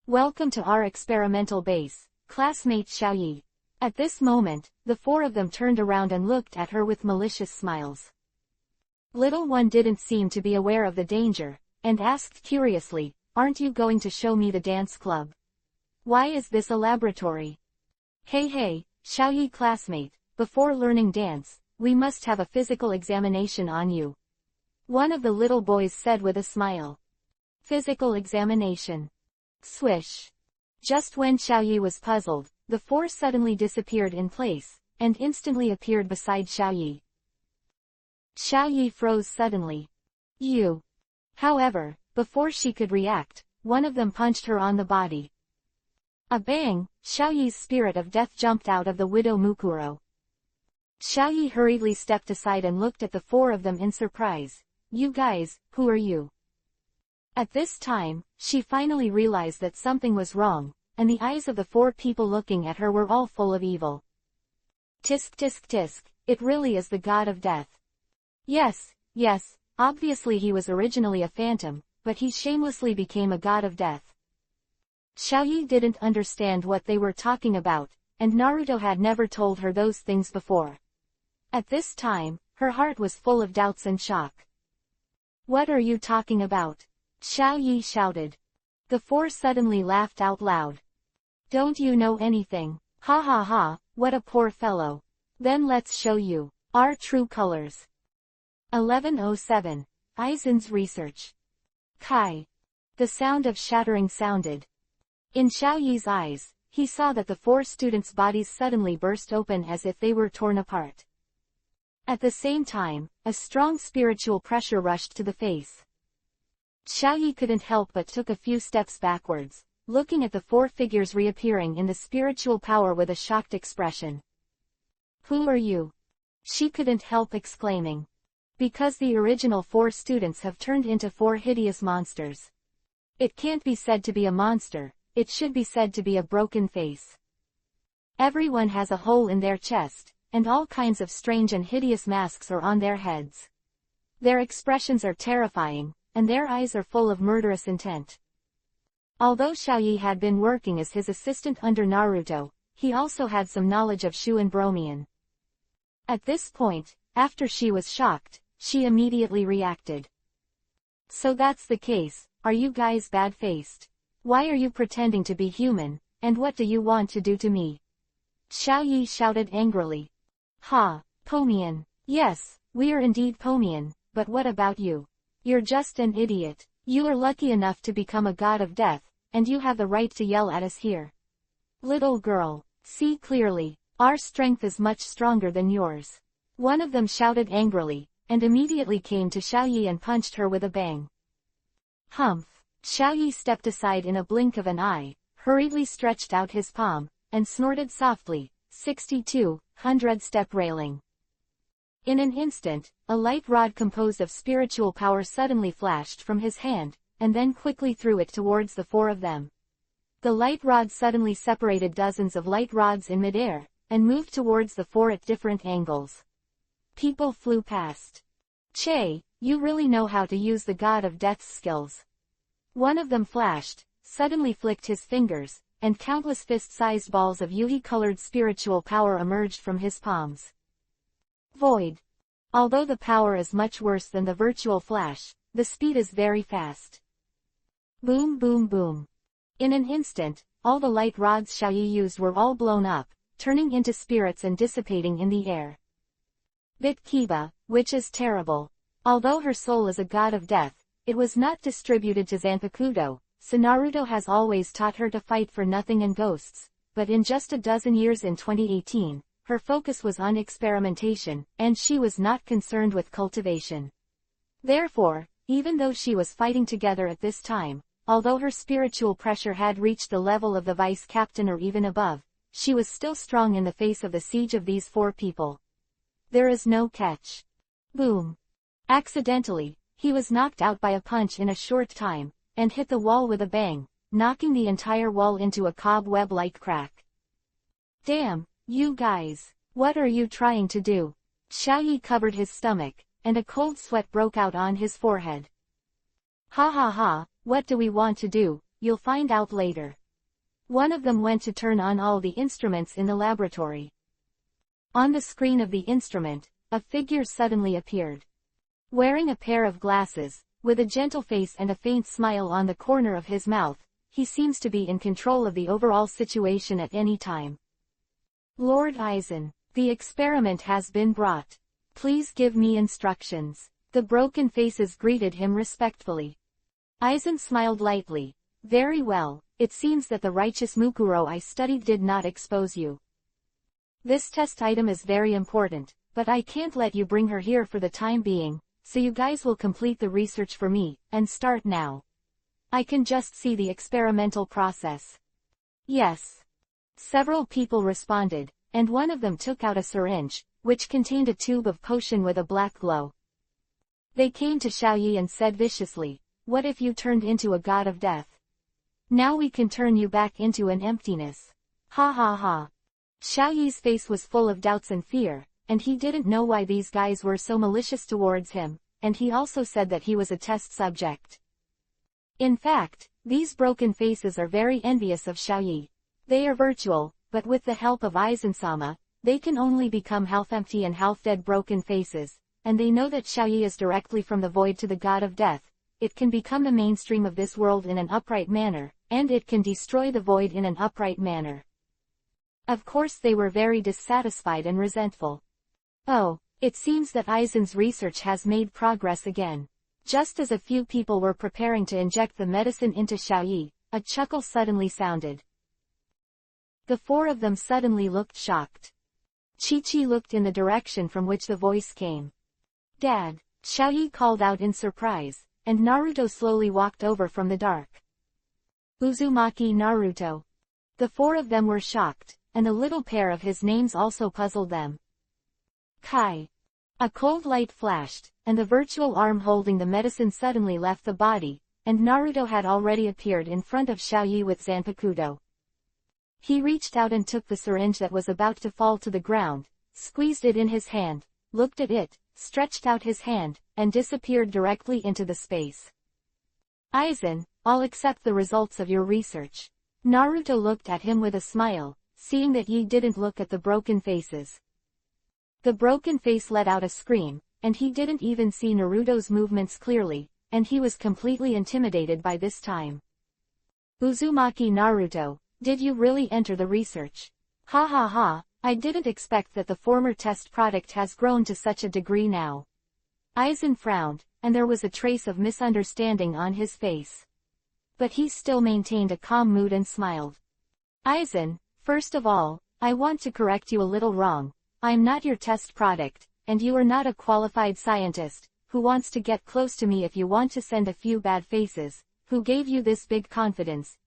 Welcome to our experimental base, classmate Xiao Yi. At this moment, the four of them turned around and looked at her with malicious smiles. Little one didn't seem to be aware of the danger, and asked curiously, "Aren't you going to show me the dance club? Why is this a laboratory?" Hey, Xiao Yi classmate, before learning dance, we must have a physical examination on you. One of the little boys said with a smile. Physical examination. Swish. Just when Xiao Yi was puzzled, the four suddenly disappeared in place, and instantly appeared beside Xiao Yi. Xiao Yi froze suddenly. You. However, before she could react, one of them punched her on the body. A bang, Xiao Yi's spirit of death jumped out of the widow Mukuro. Xiao Yi hurriedly stepped aside and looked at the four of them in surprise. You guys, who are you? At this time, she finally realized that something was wrong, and the eyes of the four people looking at her were all full of evil. Tisk tisk tisk, it really is the god of death. Yes, obviously he was originally a phantom, but he shamelessly became a god of death. Xiao Yi didn't understand what they were talking about, and Naruto had never told her those things before. At this time, her heart was full of doubts and shock. What are you talking about? Xiao Yi shouted. The four suddenly laughed out loud. Don't you know anything? Ha ha ha, what a poor fellow. Then let's show you our true colors. 1107. Aizen's research. Kai. The sound of shattering sounded. In Xiao Yi's eyes, he saw that the four students' bodies suddenly burst open as if they were torn apart. At the same time, a strong spiritual pressure rushed to the face. Xiao Yi couldn't help but took a few steps backwards, looking at the four figures reappearing in the spiritual power with a shocked expression. Who are you? She couldn't help exclaiming. Because the original four students have turned into four hideous monsters. It can't be said to be a monster, it should be said to be a broken face. Everyone has a hole in their chest, and all kinds of strange and hideous masks are on their heads. Their expressions are terrifying, and their eyes are full of murderous intent. Although Xiao Yi had been working as his assistant under Naruto, he also had some knowledge of Shu and Bromian. At this point, after she was shocked, she immediately reacted. So that's the case, are you guys bad-faced? Why are you pretending to be human, and what do you want to do to me? Xiao Yi shouted angrily. Ha, Pomian. Yes, we are indeed Pomian, but what about you? You're just an idiot. You are lucky enough to become a god of death, and you have the right to yell at us here. Little girl, see clearly, our strength is much stronger than yours. One of them shouted angrily, and immediately came to Xiao Yi and punched her with a bang. Humph! Xiao Yi stepped aside in a blink of an eye, hurriedly stretched out his palm, and snorted softly, 6200 step railing. In an instant, a light rod composed of spiritual power suddenly flashed from his hand, and then quickly threw it towards the four of them. The light rod suddenly separated dozens of light rods in midair, and moved towards the four at different angles. People flew past. Che, you really know how to use the god of death's skills. One of them flashed, suddenly flicked his fingers, and countless fist-sized balls of Yuhi-colored spiritual power emerged from his palms. Void. Although the power is much worse than the virtual flash, the speed is very fast. Boom boom boom. In an instant, all the light rods Xiao Yi used were all blown up, turning into spirits and dissipating in the air. Bitkiba, which is terrible. Although her soul is a god of death, It was not distributed to Zanpakuto, so Naruto has always taught her to fight for nothing and ghosts, but in just a dozen years in 2018, her focus was on experimentation, and she was not concerned with cultivation. Therefore, even though she was fighting together at this time, although her spiritual pressure had reached the level of the vice captain or even above, she was still strong in the face of the siege of these 4 people. There is no catch. Boom. Accidentally, he was knocked out by a punch in a short time, and hit the wall with a bang, knocking the entire wall into a cobweb-like crack. Damn, you guys, what are you trying to do? Xiaoyi covered his stomach, and a cold sweat broke out on his forehead. Ha ha ha, what do we want to do? You'll find out later. One of them went to turn on all the instruments in the laboratory. On the screen of the instrument, a figure suddenly appeared. Wearing a pair of glasses, with a gentle face and a faint smile on the corner of his mouth, he seems to be in control of the overall situation at any time. Lord Aizen, the experiment has been brought. Please give me instructions. The broken faces greeted him respectfully. Aizen smiled lightly. Very well, it seems that the righteous Mukuro I studied did not expose you. This test item is very important, but I can't let you bring her here for the time being, so you guys will complete the research for me, and start now. I can just see the experimental process. Yes. Several people responded, and one of them took out a syringe, which contained a tube of potion with a black glow. They came to Xiaoyi and said viciously, what if you turned into a god of death? Now we can turn you back into an emptiness. Ha ha ha. Xiaoyi's face was full of doubts and fear, and he didn't know why these guys were so malicious towards him, and he also said that he was a test subject. In fact, these broken faces are very envious of Xiaoyi. They are virtual, but with the help of Aizen-sama, they can only become half-empty and half-dead broken faces, and they know that Xiaoyi is directly from the void to the god of death. It can become the mainstream of this world in an upright manner, and it can destroy the void in an upright manner. Of course they were very dissatisfied and resentful. Oh, it seems that Aizen's research has made progress again. Just as a few people were preparing to inject the medicine into Xiaoyi, a chuckle suddenly sounded. The 4 of them suddenly looked shocked. Chi-Chi looked in the direction from which the voice came. Dad, Xiaoyi called out in surprise, and Naruto slowly walked over from the dark. Uzumaki Naruto. The 4 of them were shocked, and the little pair of his names also puzzled them. Kai. A cold light flashed, and the virtual arm holding the medicine suddenly left the body, and Naruto had already appeared in front of Xiaoyi with Zanpakuto. He reached out and took the syringe that was about to fall to the ground, squeezed it in his hand, looked at it, stretched out his hand, and disappeared directly into the space. Aizen, I'll accept the results of your research. Naruto looked at him with a smile, seeing that he didn't look at the broken faces. The broken face let out a scream, and he didn't even see Naruto's movements clearly, and he was completely intimidated by this time. Uzumaki Naruto, did you really enter the research? Ha ha ha, I didn't expect that the former test product has grown to such a degree now. Aizen frowned, and there was a trace of misunderstanding on his face. But he still maintained a calm mood and smiled. Aizen, first of all, I want to correct you a little wrong. I'm not your test product, and you are not a qualified scientist, who wants to get close to me if you want to send a few bad faces. Who gave you this big confidence,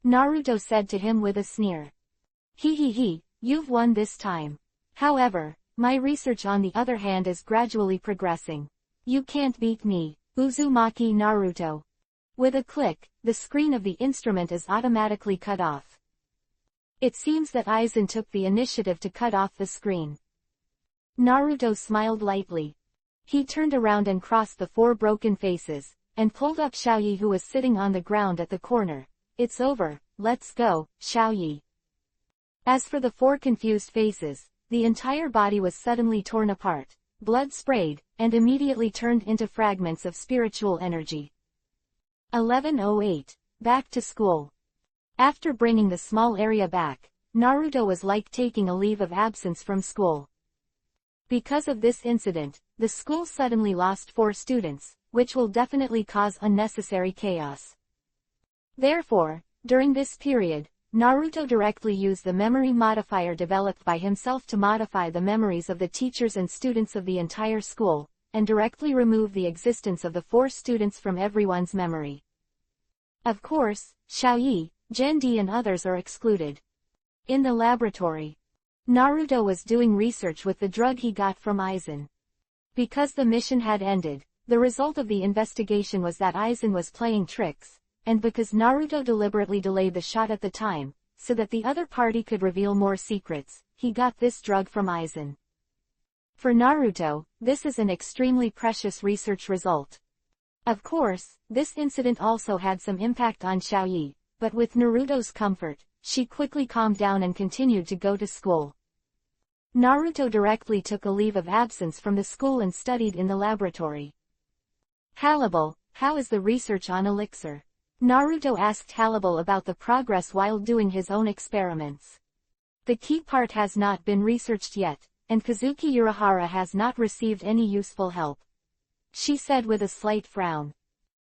Naruto said to him with a sneer. He, you've won this time. However, my research on the other hand is gradually progressing. You can't beat me, Uzumaki Naruto. With a click, the screen of the instrument is automatically cut off. It seems that Aizen took the initiative to cut off the screen. Naruto smiled lightly. He turned around and crossed the 4 broken faces, and pulled up Xiaoyi who was sitting on the ground at the corner. It's over, let's go, Xiaoyi. As for the 4 confused faces, the entire body was suddenly torn apart, blood sprayed, and immediately turned into fragments of spiritual energy. 1108. Back to school. After bringing the small area back, Naruto was like taking a leave of absence from school. Because of this incident, the school suddenly lost 4 students, which will definitely cause unnecessary chaos. Therefore, during this period, Naruto directly used the memory modifier developed by himself to modify the memories of the teachers and students of the entire school, and directly remove the existence of the 4 students from everyone's memory. Of course, Xiaoyi, Gendi and others are excluded. In the laboratory, Naruto was doing research with the drug he got from Aizen. Because the mission had ended, the result of the investigation was that Aizen was playing tricks, and because Naruto deliberately delayed the shot at the time, so that the other party could reveal more secrets, he got this drug from Aizen. For Naruto, this is an extremely precious research result. Of course, this incident also had some impact on Xiaoyi, but with Naruto's comfort, she quickly calmed down and continued to go to school. Naruto directly took a leave of absence from the school and studied in the laboratory. Halibal, how is the research on elixir? Naruto asked Halibal about the progress while doing his own experiments. The key part has not been researched yet, and Kazuki Urahara has not received any useful help, she said with a slight frown.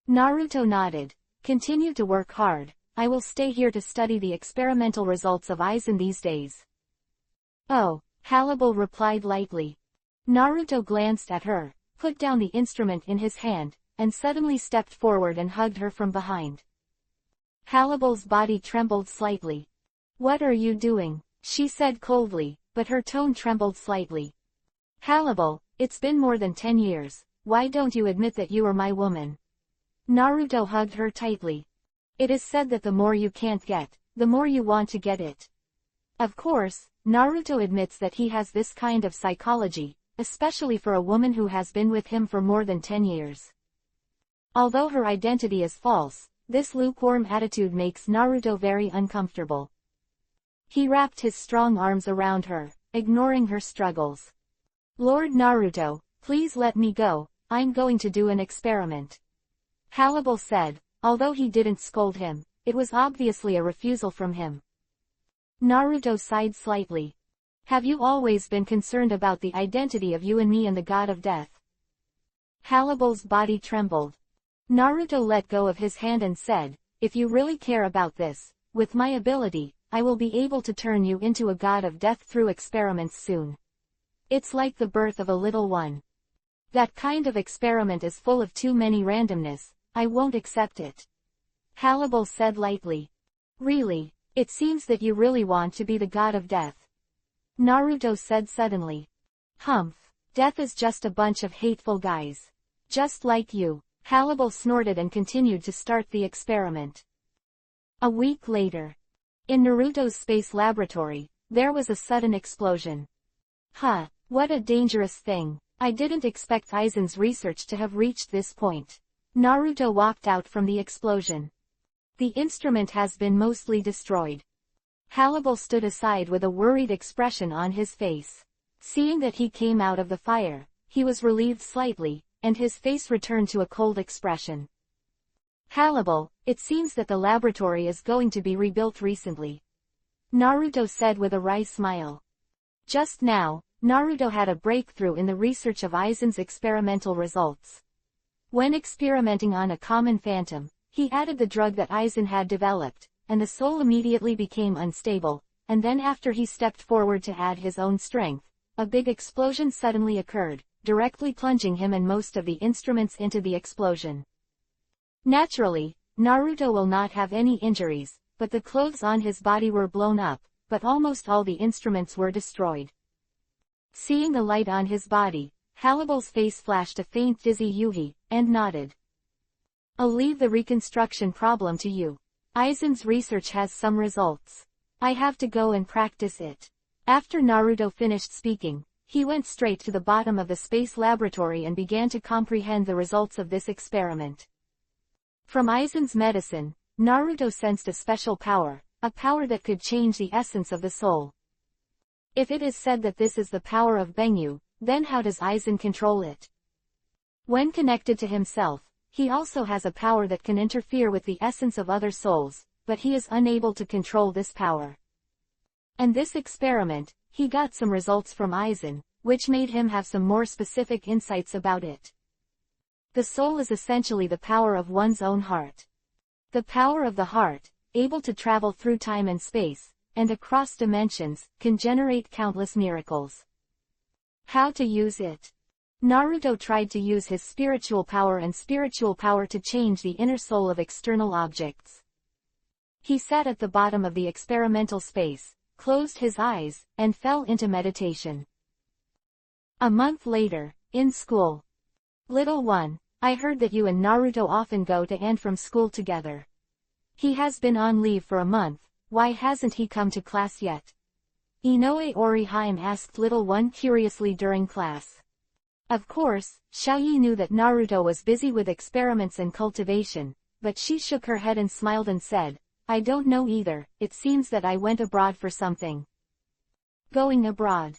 Naruto nodded. Continue to work hard. I will stay here to study the experimental results of Aizen these days. Oh, Halibal replied lightly. Naruto glanced at her, put down the instrument in his hand, and suddenly stepped forward and hugged her from behind. Halibal's body trembled slightly. What are you doing? She said coldly, but her tone trembled slightly. Halibal, it's been more than 10 years, why don't you admit that you are my woman? Naruto hugged her tightly. It is said that the more you can't get, the more you want to get it. Of course, Naruto admits that he has this kind of psychology, especially for a woman who has been with him for more than 10 years. Although her identity is false, this lukewarm attitude makes Naruto very uncomfortable. He wrapped his strong arms around her, ignoring her struggles. Lord Naruto, please let me go, I'm going to do an experiment. Halibal said, although he didn't scold him, it was obviously a refusal from him. Naruto sighed slightly. Have you always been concerned about the identity of you and me and the god of death? Halibal's body trembled. Naruto let go of his hand and said, if you really care about this, with my ability, I will be able to turn you into a god of death through experiments soon. It's like the birth of a little one. That kind of experiment is full of too many randomness, I won't accept it. Halibal said lightly. Really, it seems that you really want to be the god of death. Naruto said suddenly. Humph, death is just a bunch of hateful guys. Just like you. Halibal snorted and continued to start the experiment. A week later. In Naruto's space laboratory, there was a sudden explosion. Huh, what a dangerous thing. I didn't expect Aizen's research to have reached this point. Naruto walked out from the explosion. The instrument has been mostly destroyed. Halibal stood aside with a worried expression on his face. Seeing that he came out of the fire, he was relieved slightly, and his face returned to a cold expression. Halibal, it seems that the laboratory is going to be rebuilt recently. Naruto said with a wry smile. Just now, Naruto had a breakthrough in the research of Aizen's experimental results. When experimenting on a common phantom, he added the drug that Aizen had developed, and the soul immediately became unstable, and then after he stepped forward to add his own strength, a big explosion suddenly occurred, directly plunging him and most of the instruments into the explosion. Naturally, Naruto will not have any injuries, but the clothes on his body were blown up, but almost all the instruments were destroyed. Seeing the light on his body, Halibal's face flashed a faint dizzy yuhi, and nodded. I'll leave the reconstruction problem to you. Aizen's research has some results. I have to go and practice it. After Naruto finished speaking, he went straight to the bottom of the space laboratory and began to comprehend the results of this experiment. From Aizen's medicine, Naruto sensed a special power, a power that could change the essence of the soul. If it is said that this is the power of Benyu, then how does Aizen control it? When connected to himself, he also has a power that can interfere with the essence of other souls, but he is unable to control this power. And this experiment, he got some results from Aizen, which made him have some more specific insights about it. The soul is essentially the power of one's own heart. The power of the heart, able to travel through time and space, and across dimensions, can generate countless miracles. How to use it? Naruto tried to use his spiritual power to change the inner soul of external objects. He sat at the bottom of the experimental space, closed his eyes, and fell into meditation. A month later, in school. Little one, I heard that you and Naruto often go to and from school together. He has been on leave for a month, why hasn't he come to class yet? Inoue Orihime asked little one curiously during class. Of course, Xiaoyi knew that Naruto was busy with experiments and cultivation, but she shook her head and smiled and said, I don't know either, it seems that I went abroad for something. Going abroad?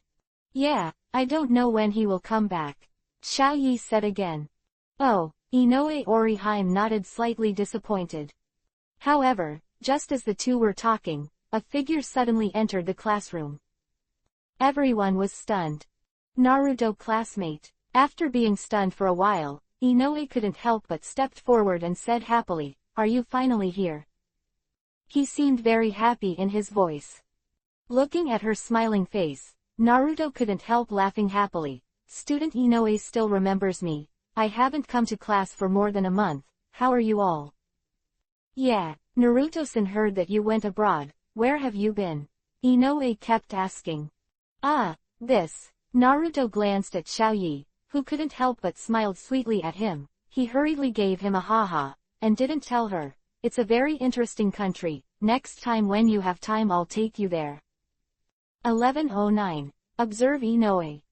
Yeah, I don't know when he will come back. Xiaoyi said again. Oh, Inoue Orihime nodded slightly disappointed. However, just as the two were talking, a figure suddenly entered the classroom. Everyone was stunned. Naruto classmate. After being stunned for a while, Inoue couldn't help but stepped forward and said happily, Are you finally here? He seemed very happy in his voice. Looking at her smiling face, Naruto couldn't help laughing happily. Student Inoue still remembers me. I haven't come to class for more than a month. How are you all? Yeah, Naruto-san heard that you went abroad. Where have you been? Inoue kept asking. Ah, this. Naruto glanced at Xiaoyi, who couldn't help but smiled sweetly at him. He hurriedly gave him a haha, and didn't tell her. It's a very interesting country. Next time when you have time I'll take you there. 1109. Observe Inoue.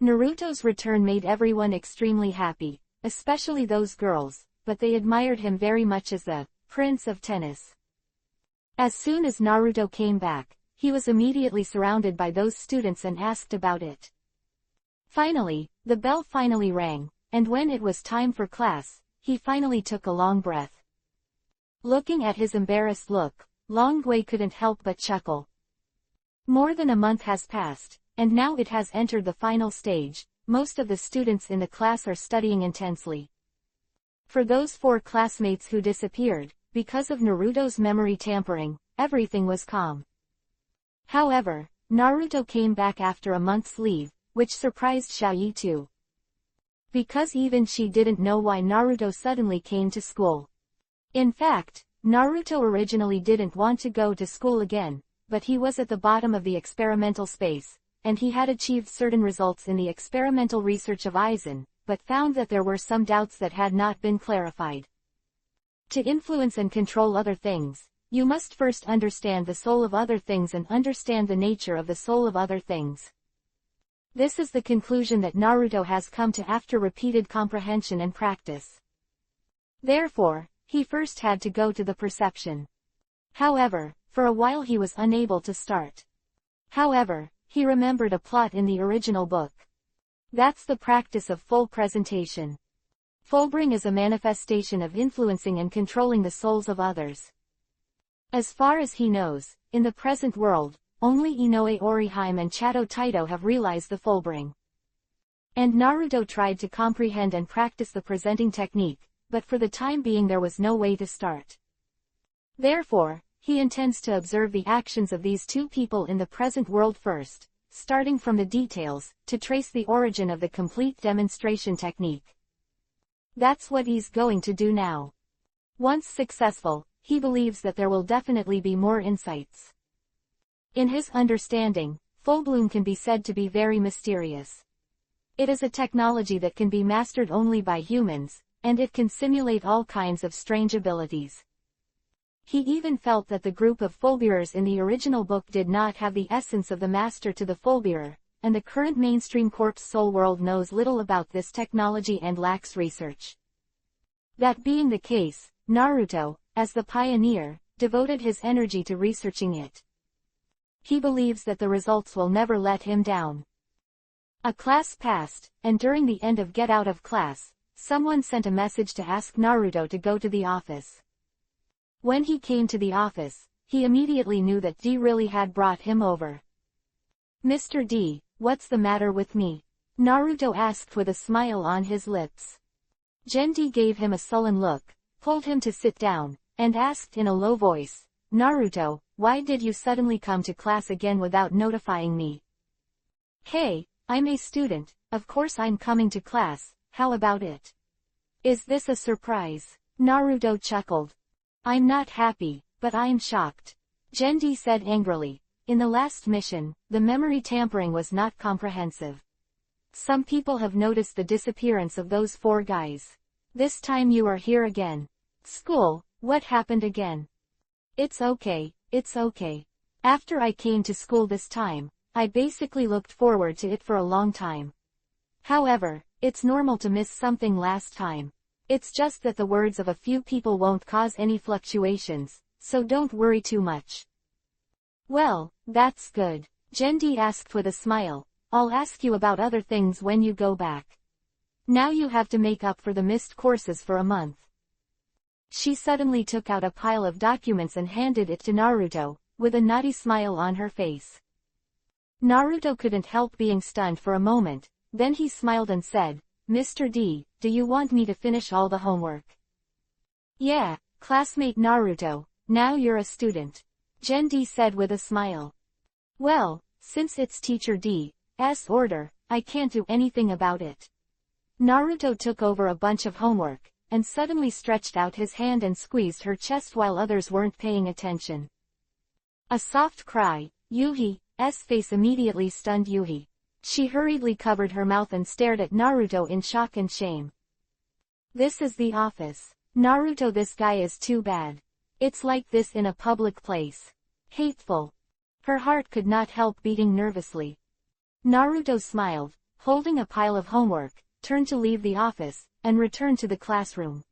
Naruto's return made everyone extremely happy, especially those girls, but they admired him very much as the Prince of Tennis. As soon as Naruto came back, he was immediately surrounded by those students and asked about it. Finally, the bell finally rang, and when it was time for class, he finally took a long breath. Looking at his embarrassed look, Longwei couldn't help but chuckle. More than a month has passed, and now it has entered the final stage. Most of the students in the class are studying intensely. For those 4 classmates who disappeared, because of Naruto's memory tampering, everything was calm. However, Naruto came back after a month's leave, which surprised Xiaoyi too. Because even she didn't know why Naruto suddenly came to school. In fact, Naruto originally didn't want to go to school again, but he was at the bottom of the experimental space, and he had achieved certain results in the experimental research of Aizen, but found that there were some doubts that had not been clarified. To influence and control other things, you must first understand the soul of other things and understand the nature of the soul of other things. This is the conclusion that Naruto has come to after repeated comprehension and practice. Therefore, he first had to go to the perception. However, for a while he was unable to start. However, he remembered a plot in the original book. That's the practice of full presentation. Fullbring is a manifestation of influencing and controlling the souls of others. As far as he knows, in the present world, only Inoue Orihime and Chato Taito have realized the Fullbring. And Naruto tried to comprehend and practice the presenting technique, but for the time being there was no way to start. Therefore, he intends to observe the actions of these 2 people in the present world first, starting from the details, to trace the origin of the complete demonstration technique. That's what he's going to do now. Once successful, he believes that there will definitely be more insights. In his understanding, Fullbloom can be said to be very mysterious. It is a technology that can be mastered only by humans, and it can simulate all kinds of strange abilities. He even felt that the group of Fullbearers in the original book did not have the essence of the master to the Fullbearer, and the current mainstream corpse soul world knows little about this technology and lacks research. That being the case, Naruto, as the pioneer, devoted his energy to researching it. He believes that the results will never let him down. A class passed, and during the end of get out of class, someone sent a message to ask Naruto to go to the office. When he came to the office, he immediately knew that D really had brought him over. Mr. D, what's the matter with me? Naruto asked with a smile on his lips. Genji gave him a sullen look, pulled him to sit down, and asked in a low voice, "Naruto, why did you suddenly come to class again without notifying me?" "Hey, I'm a student, of course I'm coming to class, how about it? Is this a surprise?" Naruto chuckled. "I'm not happy, but I'm shocked," Genji said angrily. In the last mission, the memory tampering was not comprehensive. Some people have noticed the disappearance of those 4 guys. This time you are here again. School, what happened again? It's okay, it's okay. After I came to school this time, I basically looked forward to it for a long time. However, it's normal to miss something last time. It's just that the words of a few people won't cause any fluctuations, so don't worry too much. Well, that's good, Genji asked with a smile. I'll ask you about other things when you go back. Now you have to make up for the missed courses for a month. She suddenly took out a pile of documents and handed it to Naruto, with a naughty smile on her face. Naruto couldn't help being stunned for a moment, then he smiled and said, "Mr. D, do you want me to finish all the homework?" "Yeah, classmate Naruto, now you're a student," Genji said with a smile. "Well, since it's Teacher D's order, I can't do anything about it." Naruto took over a bunch of homework, and suddenly stretched out his hand and squeezed her chest while others weren't paying attention. A soft cry, Yuhi's face immediately stunned Yuhi. She hurriedly covered her mouth and stared at Naruto in shock and shame. "This is the office. Naruto, this guy is too bad. It's like this in a public place. Hateful." Her heart could not help beating nervously. Naruto smiled, holding a pile of homework, turned to leave the office, and returned to the classroom.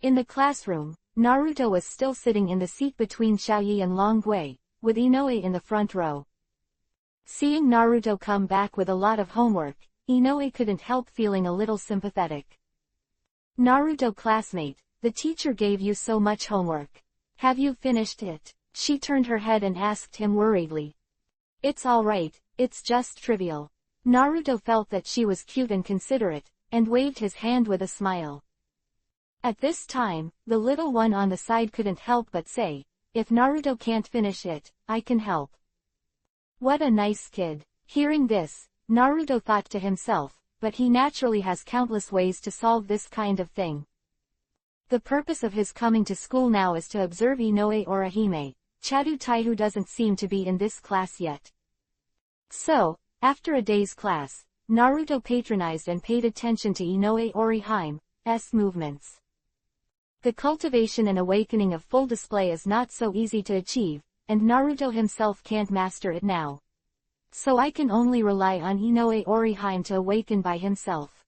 In the classroom, Naruto was still sitting in the seat between Xiaoyi and Longwei, with Inoue in the front row. Seeing Naruto come back with a lot of homework, Inoue couldn't help feeling a little sympathetic. "Naruto classmate, the teacher gave you so much homework. Have you finished it?" She turned her head and asked him worriedly. "It's alright, it's just trivial." Naruto felt that she was cute and considerate, and waved his hand with a smile. At this time, the little one on the side couldn't help but say, "If Naruto can't finish it, I can help." What a nice kid. Hearing this, Naruto thought to himself, but he naturally has countless ways to solve this kind of thing. The purpose of his coming to school now is to observe Inoue Orihime. Chadu Taihu doesn't seem to be in this class yet. So, after a day's class, Naruto patronized and paid attention to Inoue Orihime's movements. The cultivation and awakening of full display is not so easy to achieve, and Naruto himself can't master it now. So I can only rely on Inoue Orihime to awaken by himself.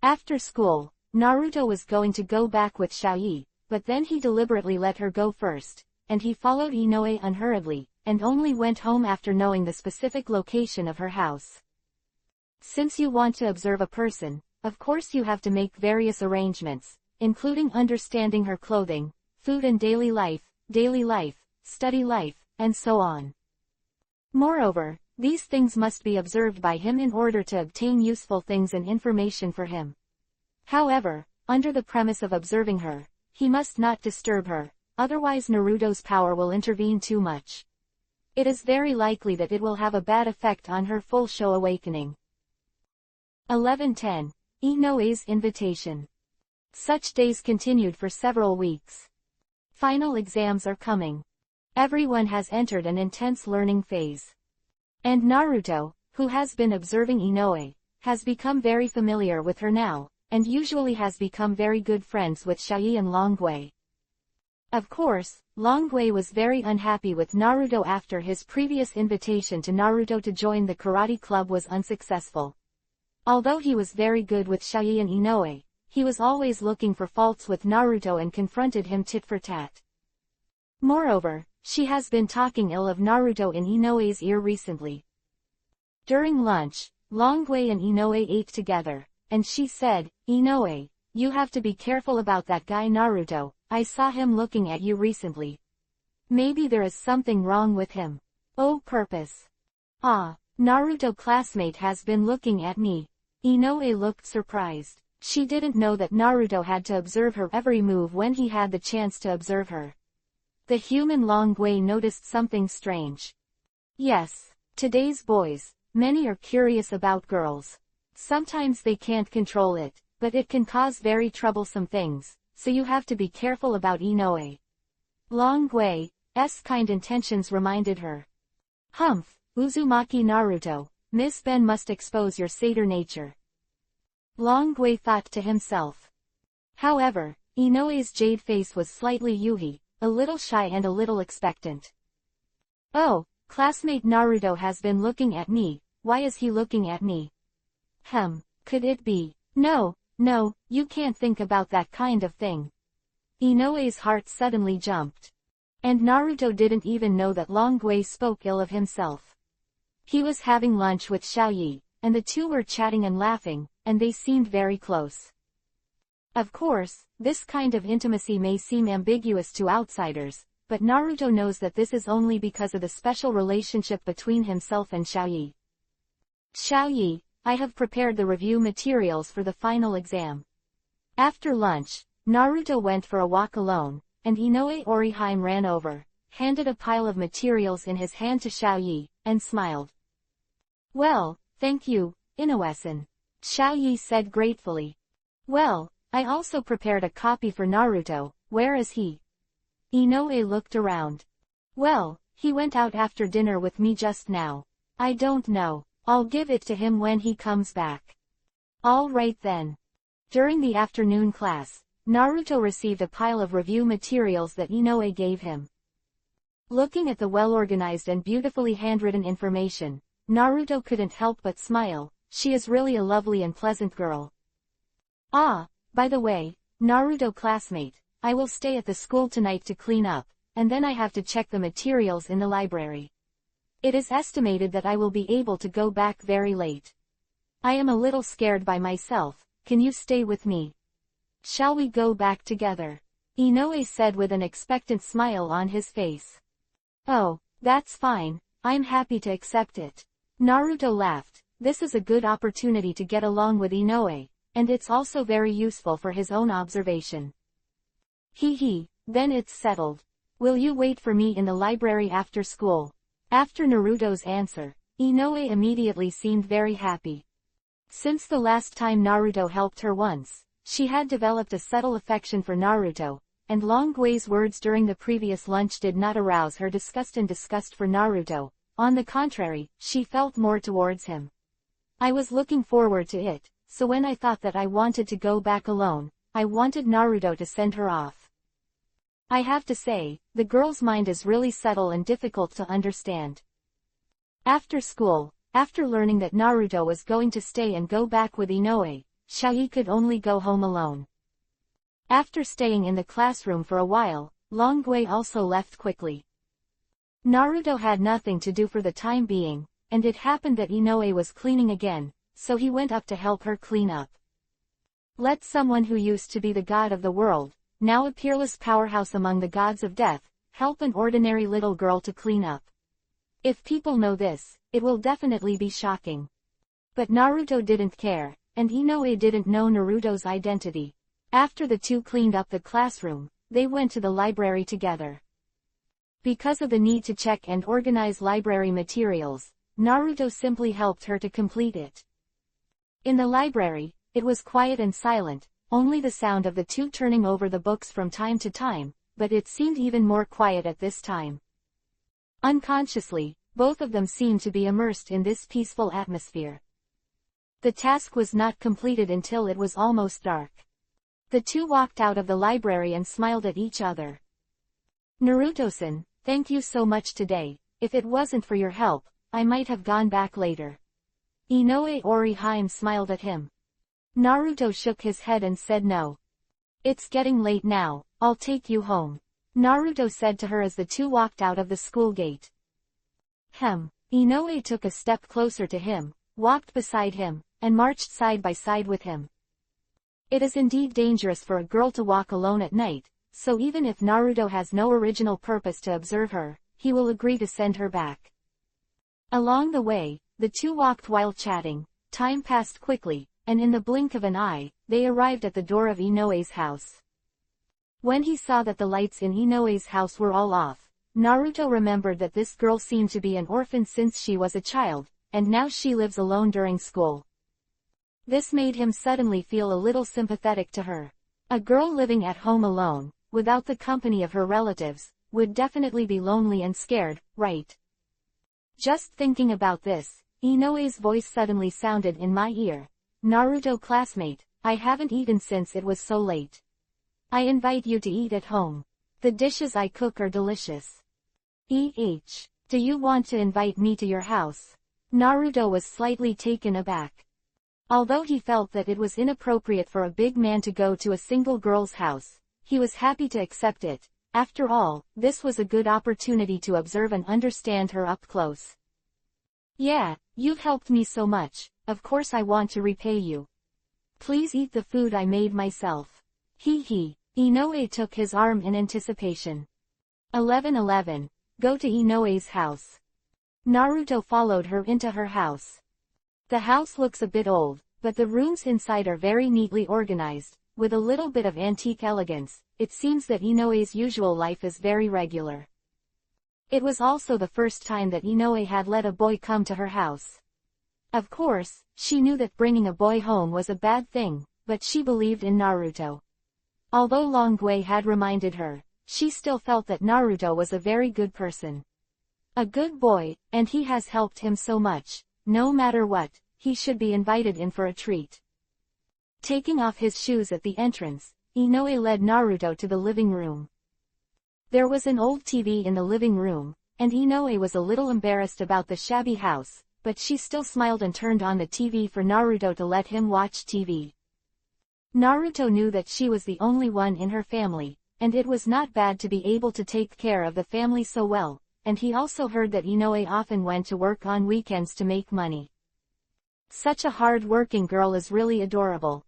After school, Naruto was going to go back with Xiaoyi, but then he deliberately let her go first, and he followed Inoue unhurriedly, and only went home after knowing the specific location of her house. Since you want to observe a person, of course you have to make various arrangements, including understanding her clothing, food and daily life, study life, and so on. Moreover, these things must be observed by him in order to obtain useful things and information for him. However, under the premise of observing her, he must not disturb her, otherwise Naruto's power will intervene too much. It is very likely that it will have a bad effect on her full show awakening. 1110. Inoue's invitation. Such days continued for several weeks. Final exams are coming. Everyone has entered an intense learning phase. And Naruto, who has been observing Inoue, has become very familiar with her now, and usually has become very good friends with Xiaoyi and Longwei. Of course, Longwei was very unhappy with Naruto after his previous invitation to Naruto to join the karate club was unsuccessful. Although he was very good with Xiaoyi and Inoue, he was always looking for faults with Naruto and confronted him tit for tat. Moreover, she has been talking ill of Naruto in Inoue's ear recently. During lunch, Longwei and Inoue ate together, and she said, "Inoue, you have to be careful about that guy Naruto, I saw him looking at you recently. Maybe there is something wrong with him." "Oh, purpose. Ah, Naruto classmate has been looking at me." Inoue looked surprised. She didn't know that Naruto had to observe her every move when he had the chance to observe her. The human Longwei noticed something strange. Yes, today's boys, many are curious about girls. Sometimes they can't control it, but it can cause very troublesome things, so you have to be careful about Inoue. Longwei's kind intentions reminded her. Humph, Uzumaki Naruto, Miss Ben must expose your satyr nature. Longwei thought to himself. However, Inoue's jade face was slightly yuhi, a little shy and a little expectant. Oh, classmate Naruto has been looking at me, why is he looking at me? Could it be? No, you can't think about that kind of thing. Inoue's heart suddenly jumped. And Naruto didn't even know that Longwei spoke ill of himself. He was having lunch with Xiaoyi, and the two were chatting and laughing, and they seemed very close. Of course, this kind of intimacy may seem ambiguous to outsiders, but Naruto knows that this is only because of the special relationship between himself and Xiaoyi. Xiaoyi, I have prepared the review materials for the final exam. After lunch, Naruto went for a walk alone, and Inoue Orihime ran over, handed a pile of materials in his hand to Xiaoyi, and smiled. Well, thank you, Inoue-san. Xiaoyi said gratefully. Well, I also prepared a copy for Naruto, where is he? Inoue looked around. Well, he went out after dinner with me just now. I don't know, I'll give it to him when he comes back. All right then. During the afternoon class, Naruto received a pile of review materials that Inoue gave him. Looking at the well-organized and beautifully handwritten information, Naruto couldn't help but smile. She is really a lovely and pleasant girl. Ah, by the way, Naruto classmate, I will stay at the school tonight to clean up, and then I have to check the materials in the library. It is estimated that I will be able to go back very late. I am a little scared by myself, can you stay with me? Shall we go back together? Inoue said with an expectant smile on his face. Oh, that's fine, I'm happy to accept it. Naruto laughed. This is a good opportunity to get along with Inoue, and it's also very useful for his own observation. Then it's settled. Will you wait for me in the library after school? After Naruto's answer, Inoue immediately seemed very happy. Since the last time Naruto helped her once, she had developed a subtle affection for Naruto, and Longwei's words during the previous lunch did not arouse her disgust for Naruto. On the contrary, she felt more towards him. I was looking forward to it, so when I thought that I wanted to go back alone, I wanted Naruto to send her off. I have to say, the girl's mind is really subtle and difficult to understand. After school, after learning that Naruto was going to stay and go back with Inoue, Xiaoyi could only go home alone. After staying in the classroom for a while, Longwei also left quickly. Naruto had nothing to do for the time being, and it happened that Inoue was cleaning again, so he went up to help her clean up. Let someone who used to be the god of the world, now a peerless powerhouse among the gods of death, help an ordinary little girl to clean up. If people know this, it will definitely be shocking. But Naruto didn't care, and Inoue didn't know Naruto's identity. After the two cleaned up the classroom, they went to the library together. Because of the need to check and organize library materials, Naruto simply helped her to complete it. In the library, it was quiet and silent, only the sound of the two turning over the books from time to time, but it seemed even more quiet at this time. Unconsciously, both of them seemed to be immersed in this peaceful atmosphere. The task was not completed until it was almost dark. The two walked out of the library and smiled at each other. Naruto-san, thank you so much today. If it wasn't for your help, I might have gone back later. Inoue Orihime smiled at him. Naruto shook his head and said no. It's getting late now, I'll take you home. Naruto said to her as the two walked out of the school gate. Inoue took a step closer to him, walked beside him, and marched side by side with him. It is indeed dangerous for a girl to walk alone at night, so even if Naruto has no original purpose to observe her, he will agree to send her back. Along the way, the two walked while chatting. Time passed quickly, and in the blink of an eye, they arrived at the door of Inoue's house. When he saw that the lights in Inoue's house were all off, Naruto remembered that this girl seemed to be an orphan since she was a child, and now she lives alone during school. This made him suddenly feel a little sympathetic to her. A girl living at home alone, without the company of her relatives, would definitely be lonely and scared, right? Just thinking about this, Inoue's voice suddenly sounded in my ear. Naruto classmate, I haven't eaten since it was so late. I invite you to eat at home. The dishes I cook are delicious. Do you want to invite me to your house? Naruto was slightly taken aback. Although he felt that it was inappropriate for a big man to go to a single girl's house, he was happy to accept it. After all, this was a good opportunity to observe and understand her up close. Yeah, you've helped me so much, of course I want to repay you. Please eat the food I made myself. Inoue took his arm in anticipation. 11:11. Go to Inoue's house. Naruto followed her into her house. The house looks a bit old, but the rooms inside are very neatly organized, with a little bit of antique elegance. It seems that Inoue's usual life is very regular. It was also the first time that Inoue had let a boy come to her house. Of course, she knew that bringing a boy home was a bad thing, but she believed in Naruto. Although Longwei had reminded her, she still felt that Naruto was a very good person. A good boy, and he has helped him so much. No matter what, he should be invited in for a treat. Taking off his shoes at the entrance, Inoue led Naruto to the living room. There was an old TV in the living room, and Inoue was a little embarrassed about the shabby house, but she still smiled and turned on the TV for Naruto to let him watch TV. Naruto knew that she was the only one in her family, and it was not bad to be able to take care of the family so well, and he also heard that Inoue often went to work on weekends to make money. Such a hard-working girl is really adorable.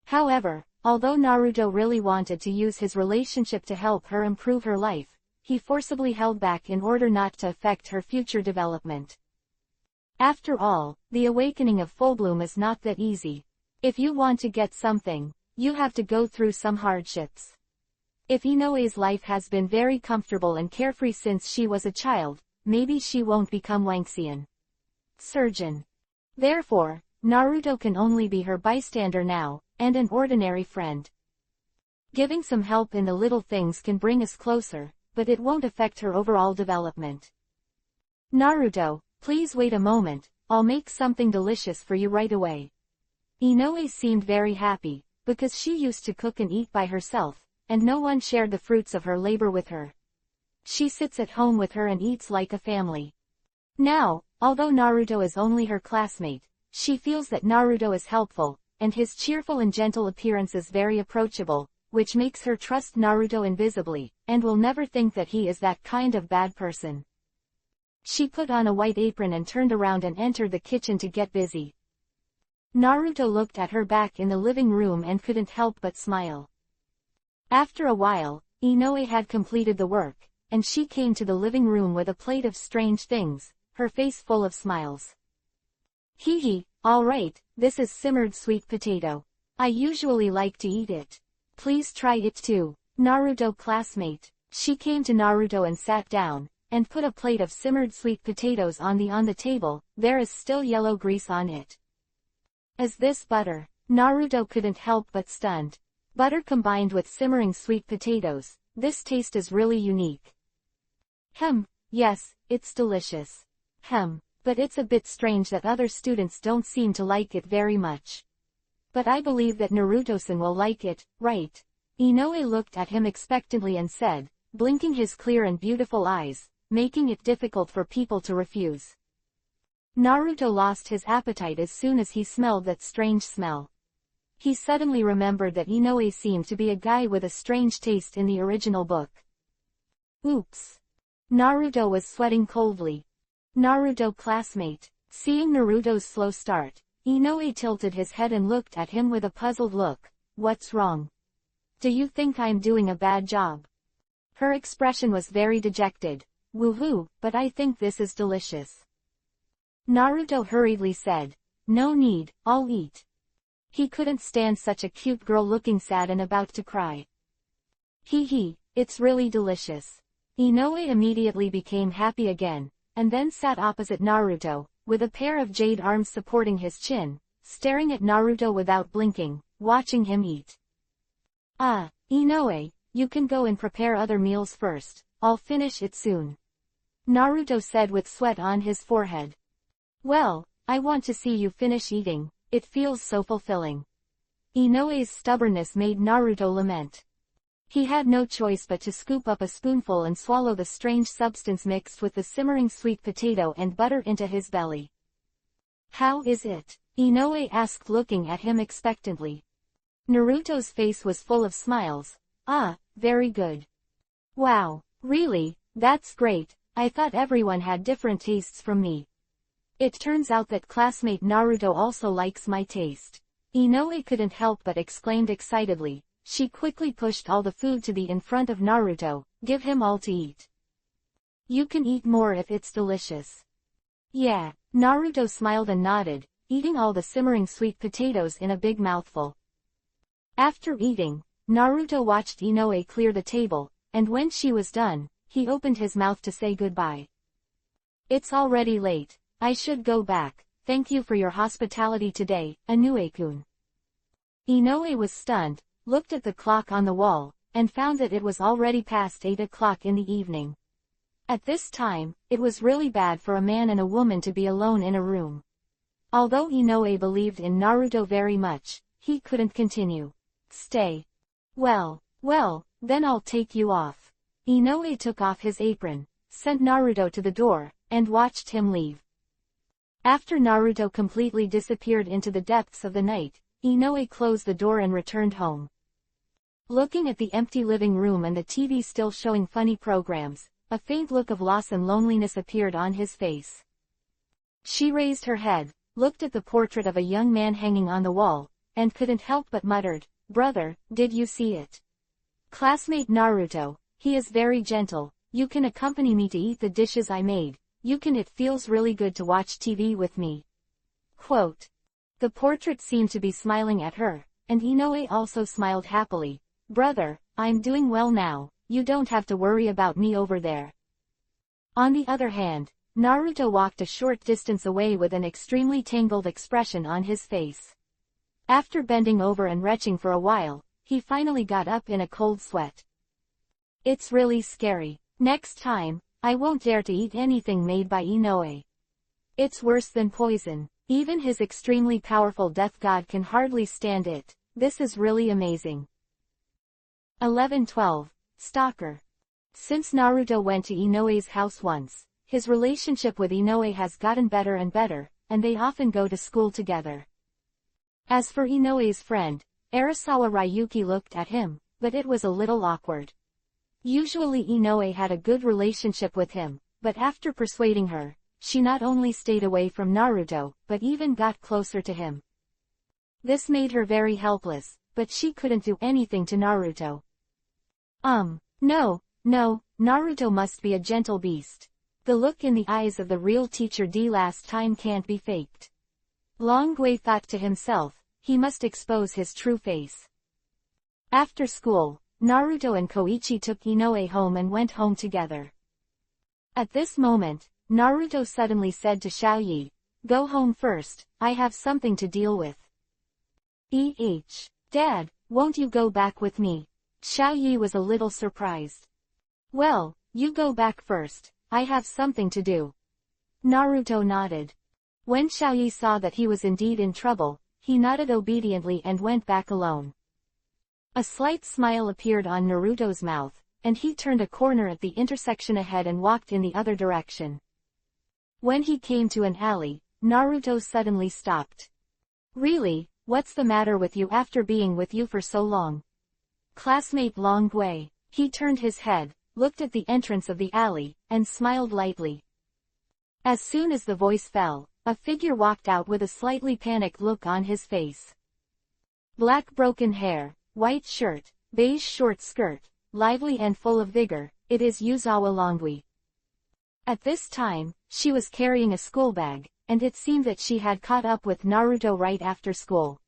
However, although Naruto really wanted to use his relationship to help her improve her life, he forcibly held back in order not to affect her future development. After all, the awakening of full-bloom is not that easy. If you want to get something, you have to go through some hardships. If Inoue's life has been very comfortable and carefree since she was a child, maybe she won't become Wanxian surgeon. Therefore, Naruto can only be her bystander now, and an ordinary friend. Giving some help in the little things can bring us closer, but it won't affect her overall development. Naruto, please wait a moment, I'll make something delicious for you right away. Inoue seemed very happy, because she used to cook and eat by herself, and no one shared the fruits of her labor with her. She sits at home with her and eats like a family. Now, although Naruto is only her classmate, she feels that Naruto is helpful, and his cheerful and gentle appearance is very approachable, which makes her trust Naruto invisibly, and will never think that he is that kind of bad person. She put on a white apron and turned around and entered the kitchen to get busy. Naruto looked at her back in the living room and couldn't help but smile. After a while, Inoue had completed the work, and she came to the living room with a plate of strange things, her face full of smiles. Alright, this is simmered sweet potato. I usually like to eat it. Please try it too, Naruto classmate. She came to Naruto and sat down, and put a plate of simmered sweet potatoes on the table. There is still yellow grease on it. Is this butter? Naruto couldn't help but stunned. Butter combined with simmering sweet potatoes, this taste is really unique. Yes, it's delicious. But it's a bit strange that other students don't seem to like it very much. But I believe that Naruto-san will like it, right? Inoue looked at him expectantly and said, blinking his clear and beautiful eyes, making it difficult for people to refuse. Naruto lost his appetite as soon as he smelled that strange smell. He suddenly remembered that Inoue seemed to be a guy with a strange taste in the original book. Oops. Naruto was sweating coldly. Naruto classmate. Seeing Naruto's slow start, Inoue tilted his head and looked at him with a puzzled look. What's wrong? Do you think I'm doing a bad job? Her expression was very dejected. Woohoo, but I think this is delicious. Naruto hurriedly said, no need, I'll eat. He couldn't stand such a cute girl looking sad and about to cry. Hee, it's really delicious. Inoue immediately became happy again, and then sat opposite Naruto, with a pair of jade arms supporting his chin, staring at Naruto without blinking, watching him eat. Inoue, you can go and prepare other meals first, I'll finish it soon. Naruto said with sweat on his forehead. Well, I want to see you finish eating, it feels so fulfilling. Inoue's stubbornness made Naruto lament. He had no choice but to scoop up a spoonful and swallow the strange substance mixed with the simmering sweet potato and butter into his belly. How is it? Inoue asked looking at him expectantly. Naruto's face was full of smiles. Very good. Wow, really, that's great, I thought everyone had different tastes from me. It turns out that classmate Naruto also likes my taste. Inoue couldn't help but exclaimed excitedly. She quickly pushed all the food to be in front of Naruto, give him all to eat. You can eat more if it's delicious. Yeah, Naruto smiled and nodded, eating all the simmering sweet potatoes in a big mouthful. After eating, Naruto watched Inoue clear the table, and when she was done, he opened his mouth to say goodbye. It's already late, I should go back, thank you for your hospitality today, Inoue-kun. Inoue was stunned, looked at the clock on the wall, and found that it was already past 8 o'clock in the evening. At this time, it was really bad for a man and a woman to be alone in a room. Although Inoue believed in Naruto very much, he couldn't continue. Stay. Well, then I'll take you off. Inoue took off his apron, sent Naruto to the door, and watched him leave. After Naruto completely disappeared into the depths of the night, Inoue closed the door and returned home. Looking at the empty living room and the TV still showing funny programs, a faint look of loss and loneliness appeared on his face. She raised her head, looked at the portrait of a young man hanging on the wall, and couldn't help but muttered, "Brother, did you see it? Classmate Naruto, he is very gentle, you can accompany me to eat the dishes I made, it feels really good to watch TV with me." Quote. The portrait seemed to be smiling at her, and Inoue also smiled happily. "Brother, I'm doing well now, you don't have to worry about me over there." On the other hand, Naruto walked a short distance away with an extremely tangled expression on his face. After bending over and retching for a while, he finally got up in a cold sweat. It's really scary. Next time, I won't dare to eat anything made by Inoue. It's worse than poison. Even his extremely powerful death god can hardly stand it. This is really amazing. 1112. Stalker. Since Naruto went to Inoue's house once, his relationship with Inoue has gotten better and better, and they often go to school together. As for Inoue's friend, Arasawa Ryuki looked at him, but it was a little awkward. Usually Inoue had a good relationship with him, but after persuading her, she not only stayed away from Naruto, but even got closer to him. This made her very helpless, but she couldn't do anything to Naruto. No, Naruto must be a gentle beast. The look in the eyes of the real teacher D last time can't be faked. Longwei thought to himself, he must expose his true face. After school, Naruto and Koichi took Inoue home and went home together. At this moment, Naruto suddenly said to Xiaoyi, "Go home first, I have something to deal with." Dad, won't you go back with me? Xiaoyi was a little surprised. Well, you go back first, I have something to do. Naruto nodded. When Xiaoyi saw that he was indeed in trouble, he nodded obediently and went back alone. A slight smile appeared on Naruto's mouth, and he turned a corner at the intersection ahead and walked in the other direction. When he came to an alley, Naruto suddenly stopped. Really, what's the matter with you after being with you for so long? Classmate Longwei. He turned his head, looked at the entrance of the alley, and smiled lightly. As soon as the voice fell, a figure walked out with a slightly panicked look on his face. Black broken hair, white shirt, beige short skirt, lively and full of vigor, it is Yuzawa Longwei. At this time, she was carrying a school bag, and it seemed that she had caught up with Naruto right after school.